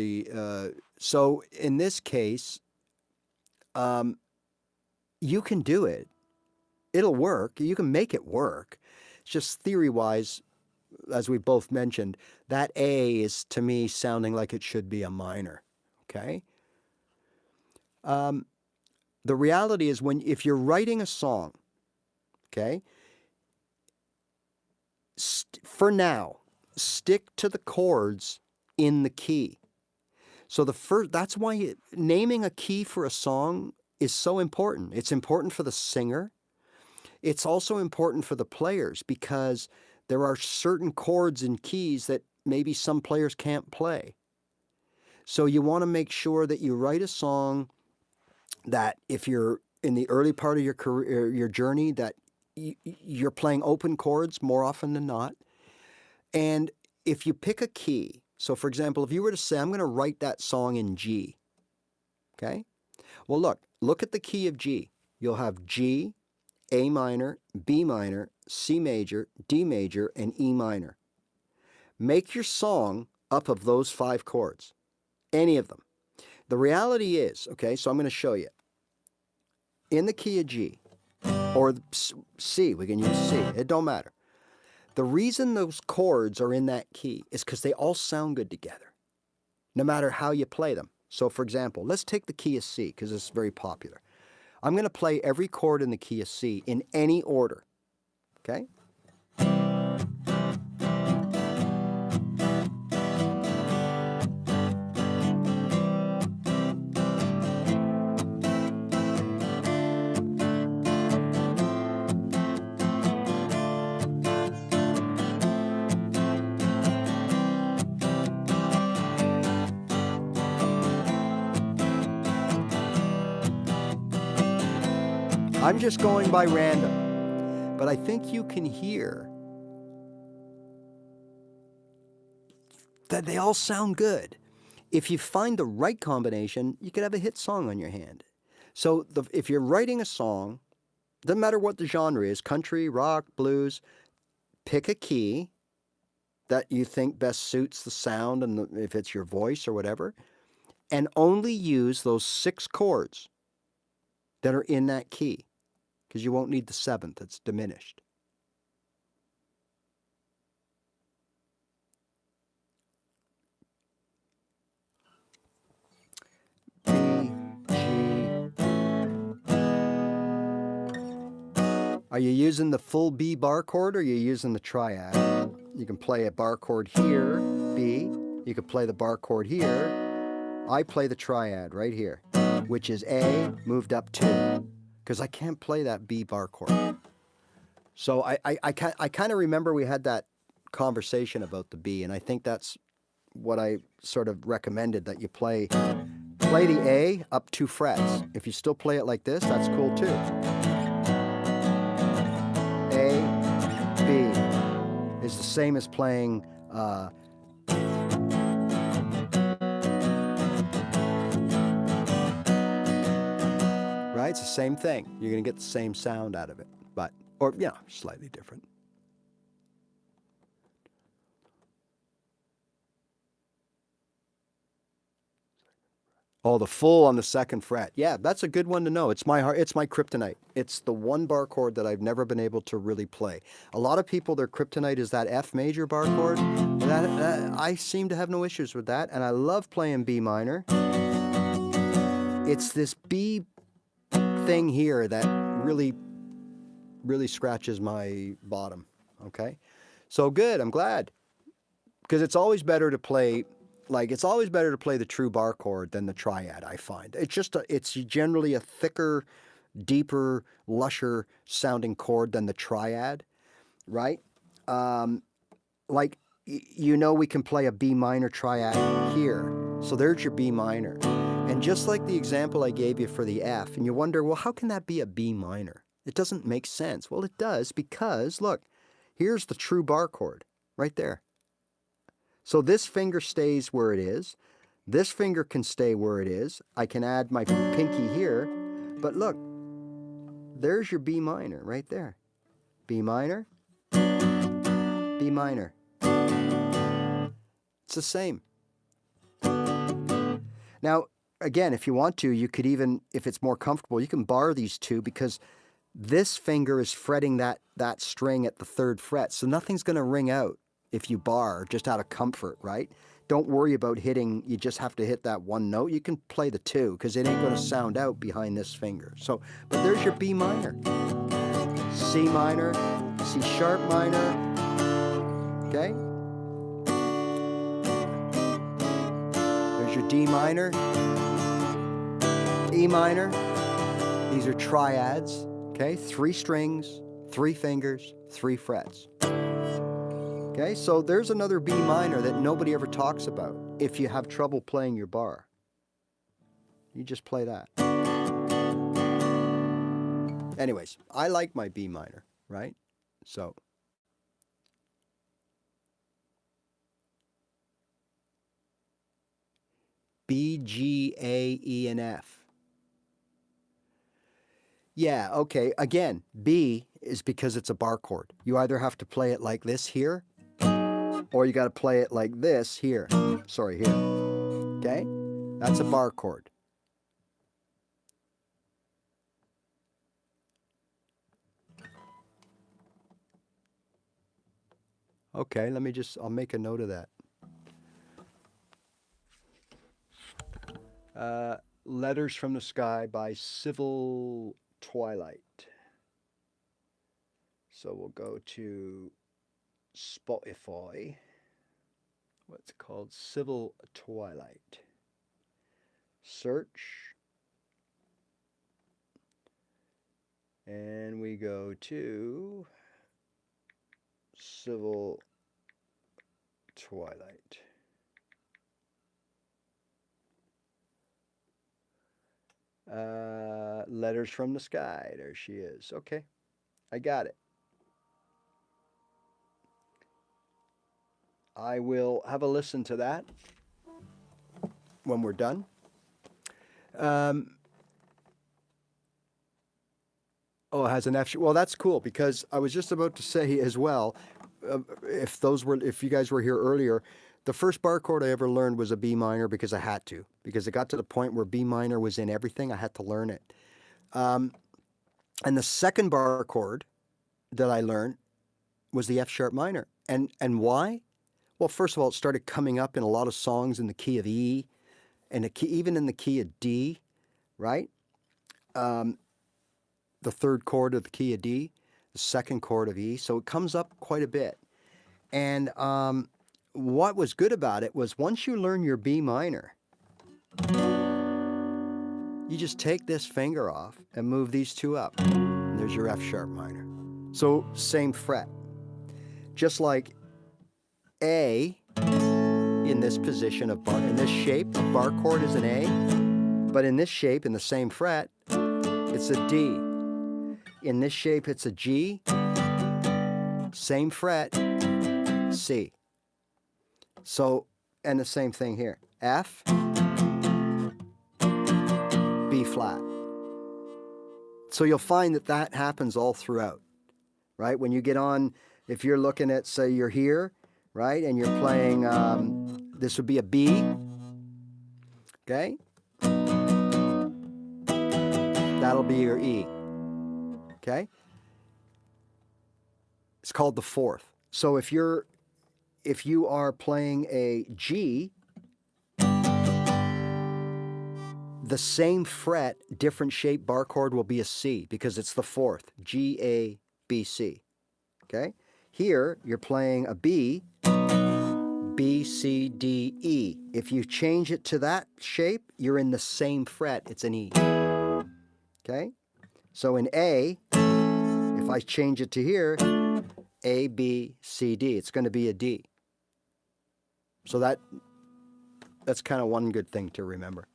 Speaker 1: so in this case, you can do it. It'll work. You can make it work. It's just theory-wise, as we both mentioned, that A is, to me, sounding like it should be a minor, okay? The reality is if you're writing a song, okay, for now, stick to the chords in the key. So that's why naming a key for a song is so important. It's important for the singer. It's also important for the players because there are certain chords and keys that maybe some players can't play. So you want to make sure that you write a song that if you're in the early part of your career, your journey, that you're playing open chords more often than not. And if you pick a key, so for example, if you were to say, I'm going to write that song in G, okay? Well, look at the key of G. You'll have G, A minor, B minor, C major, D major, and E minor. Make your song up of those 5 chords, any of them. The reality is, okay, so I'm going to show you. In the key of G, or C, we can use C, it don't matter. The reason those chords are in that key is because they all sound good together, no matter how you play them. So for example, let's take the key of C, because it's very popular. I'm going to play every chord in the key of C in any order, okay? I'm just going by random, but I think you can hear that they all sound good. If you find the right combination, you could have a hit song on your hand. So if you're writing a song, doesn't matter what the genre is, country, rock, blues, pick a key that you think best suits the sound, and if it's your voice or whatever, and only use those 6 chords that are in that key, because you won't need the 7th, it's diminished. B, G. Are you using the full B bar chord, or are you using the triad? You can play a bar chord here, B. You can play the bar chord here. I play the triad right here, which is A moved up 2, because I can't play that B bar chord. So I kind of remember we had that conversation about the B, and I think that's what I sort of recommended, that you play the A up 2 frets. If you still play it like this, that's cool too. A, B is the same as playing right? It's the same thing. You're going to get the same sound out of it, but, or, yeah, slightly different. Oh, the full on the 2nd fret. Yeah, that's a good one to know. It's my kryptonite. It's the 1 bar chord that I've never been able to really play. A lot of people, their kryptonite is that F major bar chord. I seem to have no issues with that, and I love playing B minor. It's this B thing here that really scratches my bottom, okay? So good, I'm glad. Because it's always better to play, it's always better to play the true bar chord than the triad, I find. It's generally a thicker, deeper, lusher sounding chord than the triad, right? We can play a B minor triad here. So there's your B minor. And just like the example I gave you for the F, and you wonder, well, how can that be a B minor? It doesn't make sense. Well, it does, because, look, here's the true bar chord right there. So this finger stays where it is. This finger can stay where it is. I can add my pinky here. But look, there's your B minor right there. B minor, B minor. It's the same. Now, again, if you want to, you could even, if it's more comfortable, you can bar these 2, because this finger is fretting that string at the 3rd fret. So nothing's going to ring out if you bar, just out of comfort, right? Don't worry about hitting, you just have to hit that 1 note. You can play the 2, because it ain't going to sound out behind this finger. So, but there's your B minor. C minor, C sharp minor, okay? There's your D minor, E minor. These are triads, okay? 3 strings, 3 fingers, 3 frets. Okay, so there's another B minor that nobody ever talks about if you have trouble playing your bar. You just play that. Anyways, I like my B minor, right? So. B, G, A, E, and F. Yeah, okay, again, B is because it's a bar chord. You either have to play it like this here, or you got to play it like this here. Sorry, here. Okay? That's a bar chord. Okay, I'll make a note of that. Letters from the Sky by Civil Twilight. So we'll go to Spotify. What's it called? Civil Twilight. Search. And we go to Civil Twilight. Letters from the Sky. There she is. Okay, I got it. I will have a listen to that when we're done. Oh, it has an F. Well, that's cool, because I was just about to say as well, if you guys were here earlier, the first bar chord I ever learned was a B minor because I had to, because it got to the point where B minor was in everything. I had to learn it. And the second bar chord that I learned was the F sharp minor. And why? Well, first of all, it started coming up in a lot of songs in the key of E, and even in the key of D, right? The third chord of the key of D, the second chord of E. So it comes up quite a bit. And what was good about it was once you learn your B minor, you just take this finger off and move these two up. And there's your F sharp minor. So same fret. Just like A in this position of bar, in this shape, a bar chord is an A, but in this shape, in the same fret, it's a D. In this shape, it's a G, same fret, C. So, and the same thing here, F, B flat. So you'll find that that happens all throughout, right? When you get on, if you're looking at, say you're here, right, and you're playing, this would be a B, okay? That'll be your E, okay? It's called the fourth. So if you are playing a G, the same fret, different shape bar chord will be a C because it's the fourth, G, A, B, C, okay? Here, you're playing a B, B, C, D, E. If you change it to that shape, you're in the same fret, it's an E, okay? So in A, if I change it to here, A, B, C, D, it's going to be a D. So that's kind of one good thing to remember.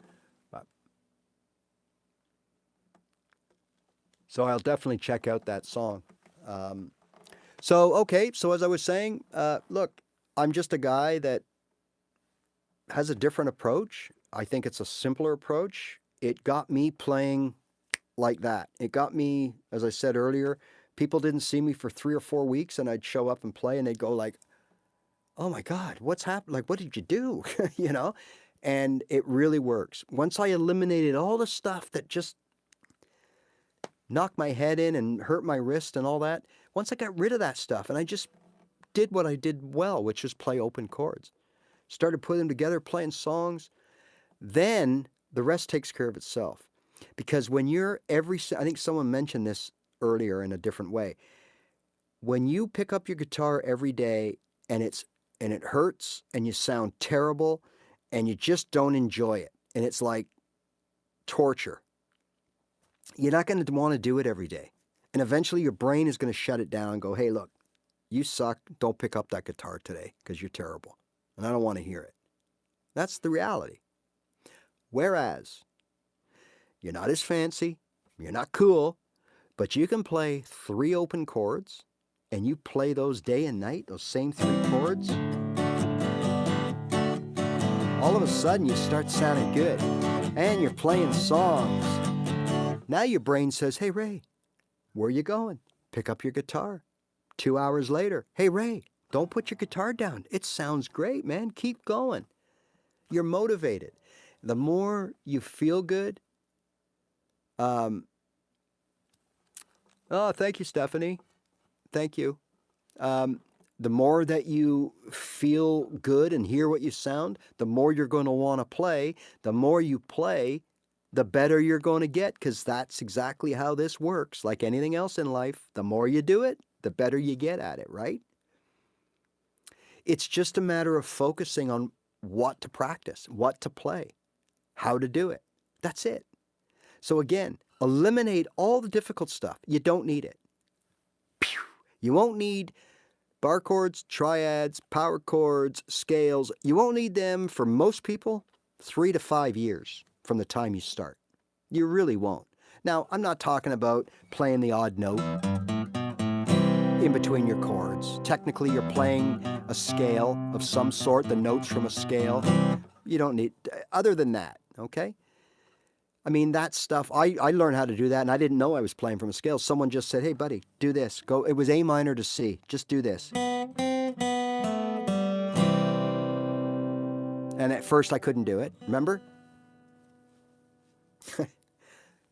Speaker 1: So I'll definitely check out that song. Okay, so as I was saying, look, I'm just a guy that has a different approach. I think it's a simpler approach. It got me playing like that. It got me, as I said earlier, people didn't see me for 3 or 4 weeks, and I'd show up and play, and they'd go like, oh my God, what's happened? Like, what did you do? You know? And it really works. Once I eliminated all the stuff that just knocked my head in and hurt my wrist and all that, once I got rid of that stuff and I just did what I did well, which is play open chords, started putting them together, playing songs, then the rest takes care of itself. Because when you're I think someone mentioned this earlier in a different way. When you pick up your guitar every day and it hurts and you sound terrible and you just don't enjoy it, and it's like torture, you're not going to want to do it every day. And eventually your brain is going to shut it down and go, hey, look, you suck. Don't pick up that guitar today because you're terrible. And I don't want to hear it. That's the reality. Whereas you're not as fancy, you're not cool, but you can play 3 open chords and you play those day and night, those same 3 chords, all of a sudden you start sounding good and you're playing songs. Now your brain says, hey, Ray, where are you going? pick up your guitar. 2 hours later, hey, Ray, don't put your guitar down. It sounds great, man. Keep going. You're motivated. The more you feel good, oh, thank you, Stephanie. Thank you. The more that you feel good and hear what you sound, the more you're going to want to play. The more you play, the better you're going to get, because that's exactly how this works. Like anything else in life, the more you do it, the better you get at it, right? It's just a matter of focusing on what to practice, what to play, how to do it. That's it. So again, eliminate all the difficult stuff. You don't need it. You won't need bar chords, triads, power chords, scales. You won't need them for most people 3 to 5 years from the time you start. You really won't. Now, I'm not talking about playing the odd note in between your chords. Technically, you're playing a scale of some sort, the notes from a scale. You don't need, other than that, okay? I mean, that stuff, I learned how to do that, and I didn't know I was playing from a scale. Someone just said, hey, buddy, do this. Go. It was A minor to C. Just do this. And at first, I couldn't do it. Remember?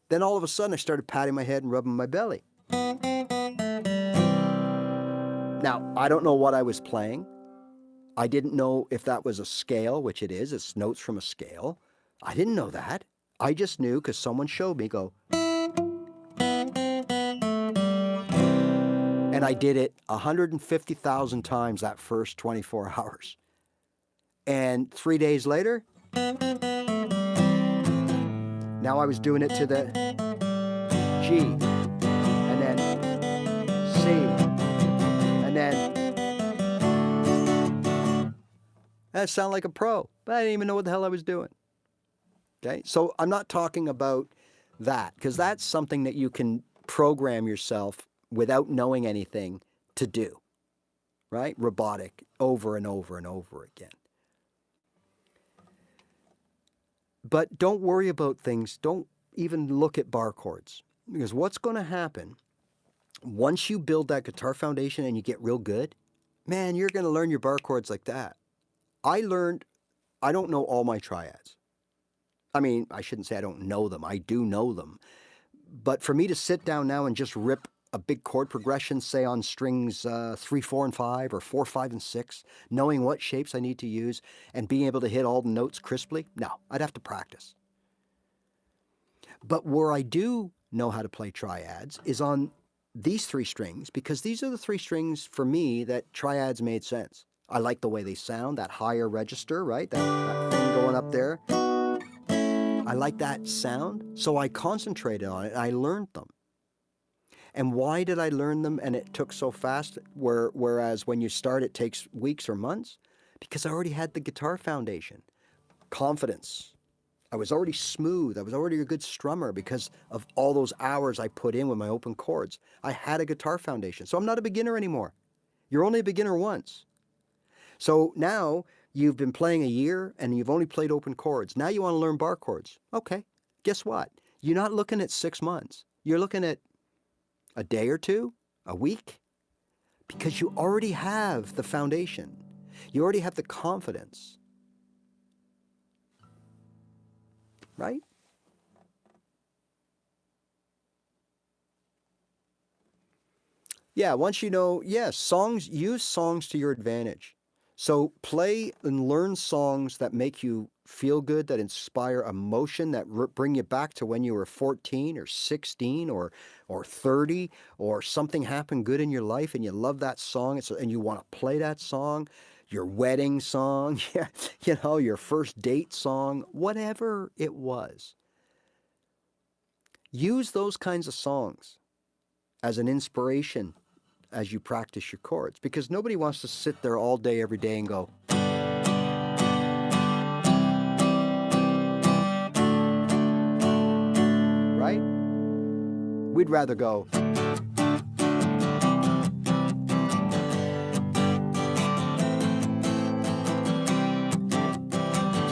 Speaker 1: Then all of a sudden, I started patting my head and rubbing my belly. Now, I don't know what I was playing. I didn't know if that was a scale, which it is. It's notes from a scale. I didn't know that. I just knew because someone showed me, go. And I did it 150,000 times that first 24 hours. And 3 days later, now I was doing it to the G, and then C, and then that sounded like a pro, but I didn't even know what the hell I was doing. Okay, so I'm not talking about that, because that's something that you can program yourself without knowing anything to do, right? Robotic, over and over and over again. But don't worry about things. Don't even look at bar chords, because what's going to happen once you build that guitar foundation and you get real good, man, you're going to learn your bar chords like that. I don't know all my triads. I mean, I shouldn't say I don't know them. I do know them. But for me to sit down now and just rip a big chord progression, say on strings 3, 4, and 5, or 4, 5, and 6, knowing what shapes I need to use and being able to hit all the notes crisply, no, I'd have to practice. But where I do know how to play triads is on these 3 strings, because these are the 3 strings for me that triads made sense. I like the way they sound, that higher register, right? That thing going up there. I like that sound, so I concentrated on it, and I learned them. And why did I learn them and it took so fast, whereas when you start it takes weeks or months? Because I already had the guitar foundation. Confidence. I was already smooth. I was already a good strummer because of all those hours I put in with my open chords. I had a guitar foundation, so I'm not a beginner anymore. You're only a beginner once. So now you've been playing a year and you've only played open chords. Now you want to learn bar chords. Okay, guess what? You're not looking at 6 months. You're looking at a day or 2, a week, because you already have the foundation. You already have the confidence. Right? Yeah, once you know, yes, songs, use songs to your advantage. So play and learn songs that make you feel good, that inspire emotion, that bring you back to when you were 14 or 16 or 30, or something happened good in your life and you love that song and you want to play that song, your wedding song, you know, your first date song, whatever it was. Use those kinds of songs as an inspiration as you practice your chords, because nobody wants to sit there all day, every day and go, right? We'd rather go,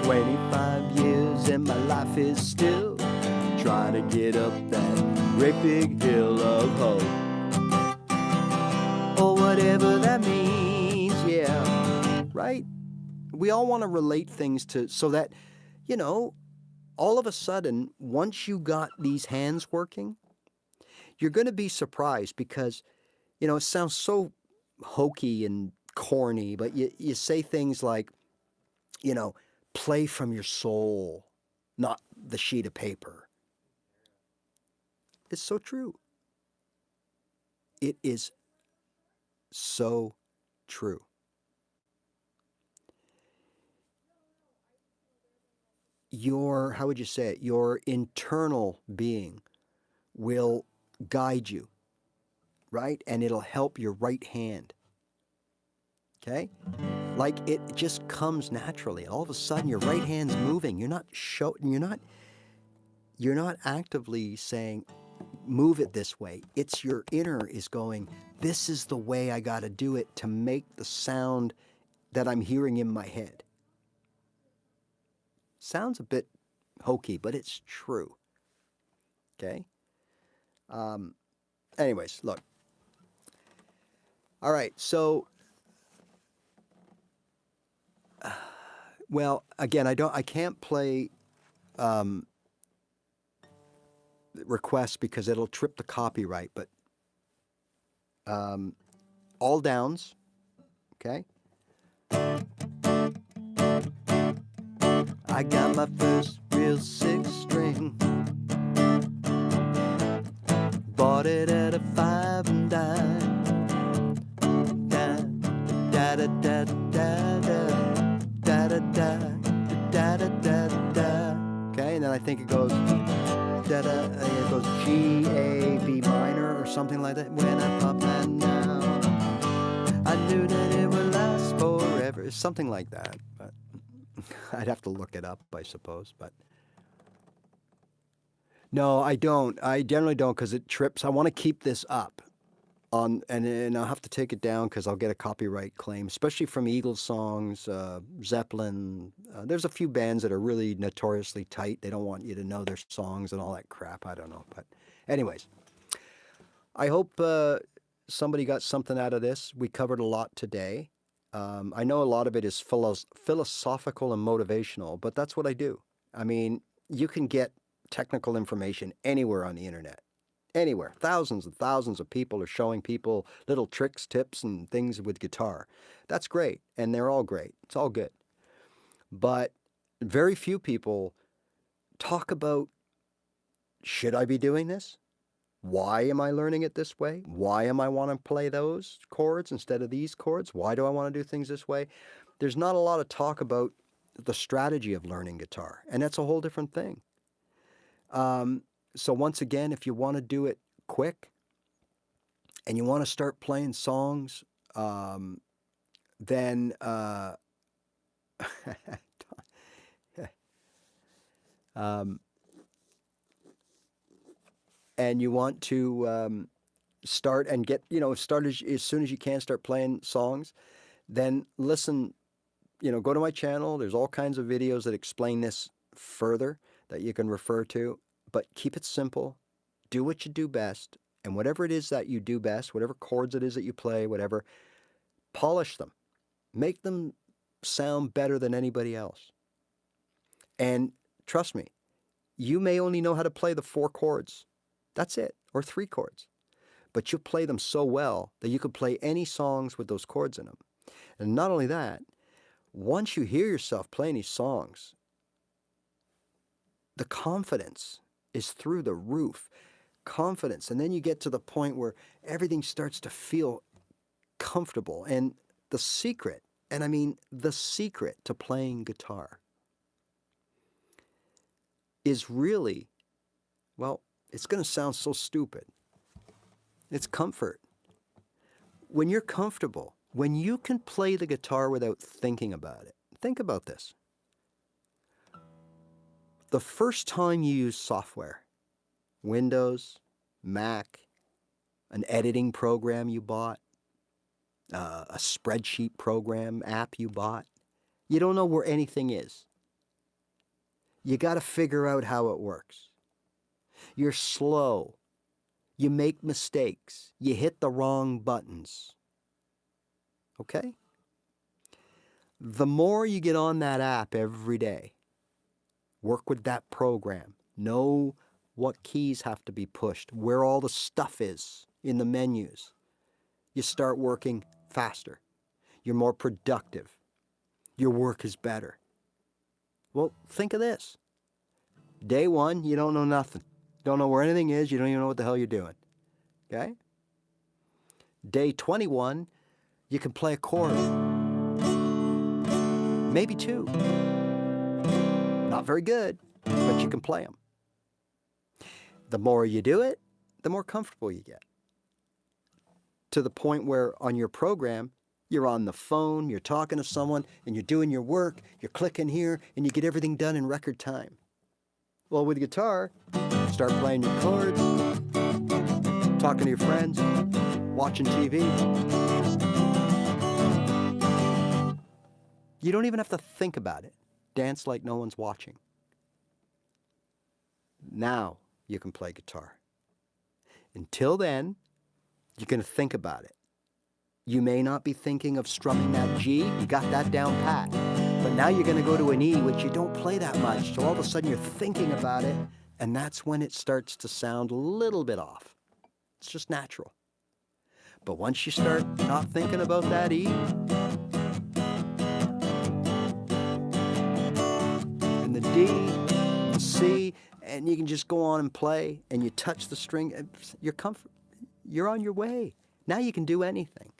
Speaker 1: 25 years and my life is still trying to get up that great big hill of hope. whatever that means, yeah, right? We all want to relate things to, so that, you know, all of a sudden, once you got these hands working, you're going to be surprised because, you know, it sounds so hokey and corny, but you say things like, you know, play from your soul, not the sheet of paper. It's so true. It is so true. Your, how would you say it? Your internal being will guide you, right? And it'll help your right hand. Okay? Like it just comes naturally. All of a sudden your right hand's moving. You're not actively saying move it this way. It's your inner is going, this is the way I got to do it to make the sound that I'm hearing in my head. Sounds a bit hokey, but it's true. Okay? Anyways, look. All right, so well, again, I can't play requests because it'll trip the copyright, but all downs, okay? I got my first real six string, bought it at a 5 and dime. Da da da da da da da da da da da. Okay, and then I think it goes da da. It goes G A B minor or something like that. When I pop that now, I knew that it would last forever. Something like that, but I'd have to look it up, I suppose. But no, I don't. I generally don't because it trips. I want to keep this up. And I'll have to take it down because I'll get a copyright claim, especially from Eagles songs, Zeppelin. There's a few bands that are really notoriously tight. They don't want you to know their songs and all that crap. I don't know. But anyways, I hope somebody got something out of this. We covered a lot today. I know a lot of it is philosophical and motivational, but that's what I do. I mean, you can get technical information anywhere on the internet. Anywhere. Thousands and thousands of people are showing people little tricks, tips, and things with guitar. That's great, and they're all great. It's all good. But very few people talk about, should I be doing this? Why am I learning it this way? Why am I want to play those chords instead of these chords? Why do I want to do things this way? There's not a lot of talk about the strategy of learning guitar, and that's a whole different thing. So once again, if you want to do it quick and you want to start playing songs, then and you want to start and get, start as soon as you can, start playing songs, then listen, go to my channel. There's all kinds of videos that explain this further that you can refer to. But keep it simple, do what you do best, and whatever it is that you do best, whatever chords it is that you play, whatever, polish them. Make them sound better than anybody else. And trust me, you may only know how to play the 4 chords. That's it, or 3 chords. But you'll play them so well that you could play any songs with those chords in them. And not only that, once you hear yourself playing these songs, the confidence is through the roof. Confidence. And then you get to the point where everything starts to feel comfortable. And the secret, and I mean the secret to playing guitar is really, well, it's going to sound so stupid. It's comfort. When you're comfortable, when you can play the guitar without thinking about it, think about this. The first time you use software, Windows, Mac, an editing program you bought, a spreadsheet program app you bought, you don't know where anything is. You got to figure out how it works. You're slow. You make mistakes. You hit the wrong buttons. okay? The more you get on that app every day, work with that program, know what keys have to be pushed, where all the stuff is in the menus, you start working faster. You're more productive. Your work is better. Well, think of this. Day one, you don't know nothing. Don't know where anything is. You don't even know what the hell you're doing. Okay? Day 21, you can play a chord. Maybe two. Not very good, but you can play them. The more you do it, the more comfortable you get. To the point where on your program, you're on the phone, you're talking to someone, and you're doing your work, you're clicking here, and you get everything done in record time. Well, with guitar, start playing your chords, talking to your friends, watching TV. You don't even have to think about it. Dance like no one's watching. Now you can play guitar. Until then, you're going to think about it. You may not be thinking of strumming that G. You got that down pat. But now you're going to go to an E, which you don't play that much. So all of a sudden you're thinking about it, and that's when it starts to sound a little bit off. It's just natural. But once you start not thinking about that E, and the D, the C, and you can just go on and play, and you touch the string, you're on your way. Now you can do anything.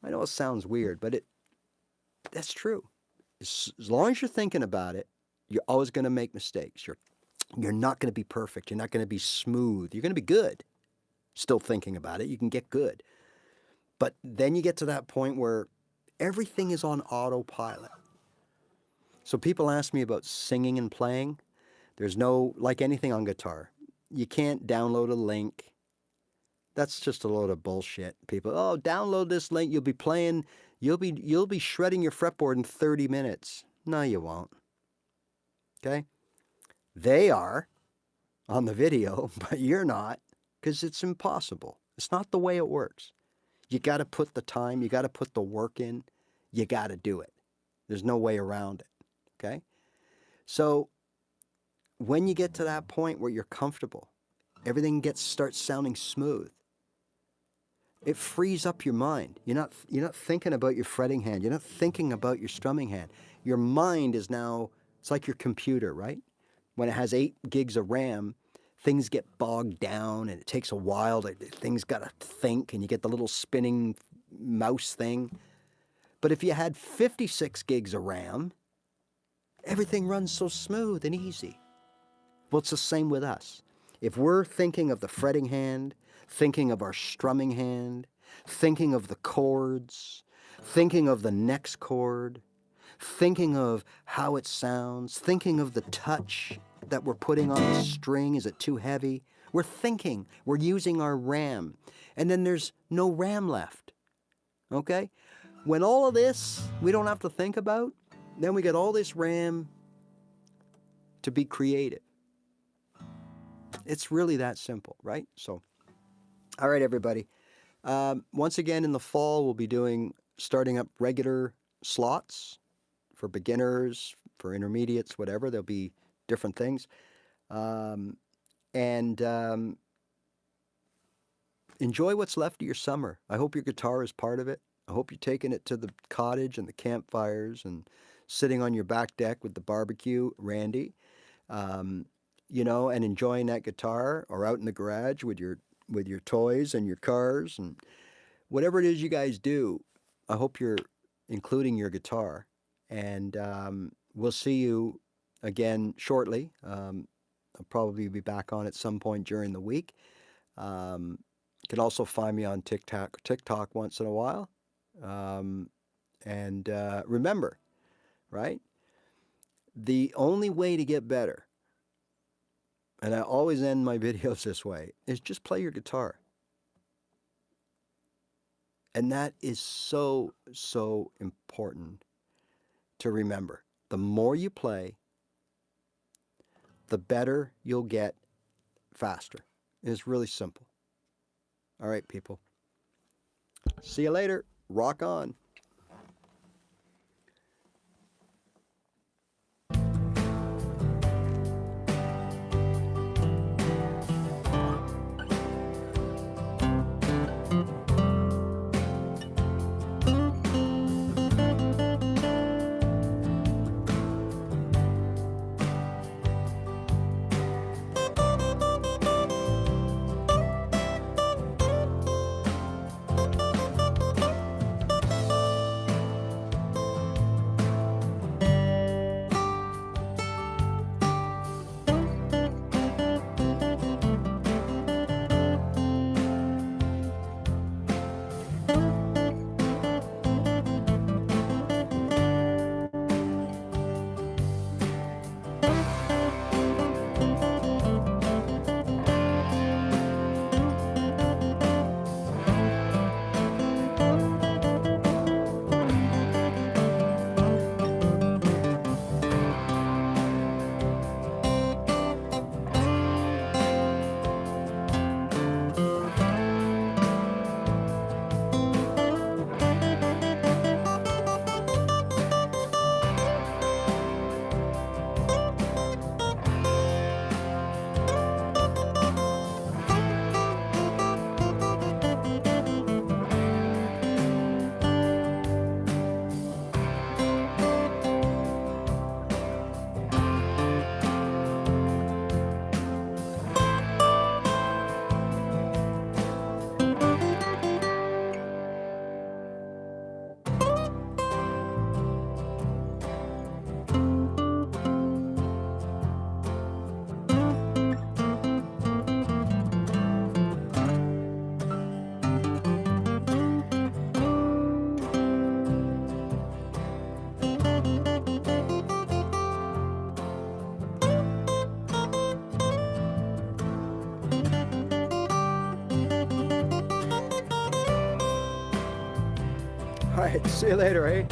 Speaker 1: I know it sounds weird, but that's true. As long as you're thinking about it, you're always going to make mistakes. You're not going to be perfect. You're not going to be smooth. You're going to be good. Still thinking about it, you can get good. But then you get to that point where everything is on autopilot. So people ask me about singing and playing. There's no, like anything on guitar, you can't download a link. That's just a load of bullshit. People, oh, download this link, you'll be playing, you'll be shredding your fretboard in 30 minutes. No, you won't. Okay? They are on the video, but you're not, because it's impossible. It's not the way it works. You got to put the time, you got to put the work in, you got to do it. There's no way around it. Okay? So when you get to that point where you're comfortable, everything starts sounding smooth. It frees up your mind. You're not thinking about your fretting hand. You're not thinking about your strumming hand. Your mind is now, it's like your computer, right? When it has 8 gigs of RAM, things get bogged down and it takes a while. Things got to think, and you get the little spinning mouse thing. But if you had 56 gigs of RAM, everything runs so smooth and easy. Well, it's the same with us. If we're thinking of the fretting hand, thinking of our strumming hand, thinking of the chords, thinking of the next chord, thinking of how it sounds, thinking of the touch that we're putting on the string, is it too heavy? We're thinking, we're using our RAM, and then there's no RAM left, okay? When all of this we don't have to think about, then we get all this RAM to be creative. It's really that simple, right? So, all right, everybody. Once again, in the fall, we'll be starting up regular slots for beginners, for intermediates, whatever. There'll be different things. Enjoy what's left of your summer. I hope your guitar is part of it. I hope you're taking it to the cottage and the campfires and sitting on your back deck with the barbecue, Randy. And enjoying that guitar, or out in the garage with your toys and your cars and whatever it is you guys do. I hope you're including your guitar, and we'll see you again shortly. I'll probably be back on at some point during the week. You can also find me on TikTok once in a while. Remember, right? The only way to get better, and I always end my videos this way, is just play your guitar. And that is so, so important to remember. The more you play, the better you'll get faster. It's really simple. All right, people. See you later. rock on. All right, see you later, eh?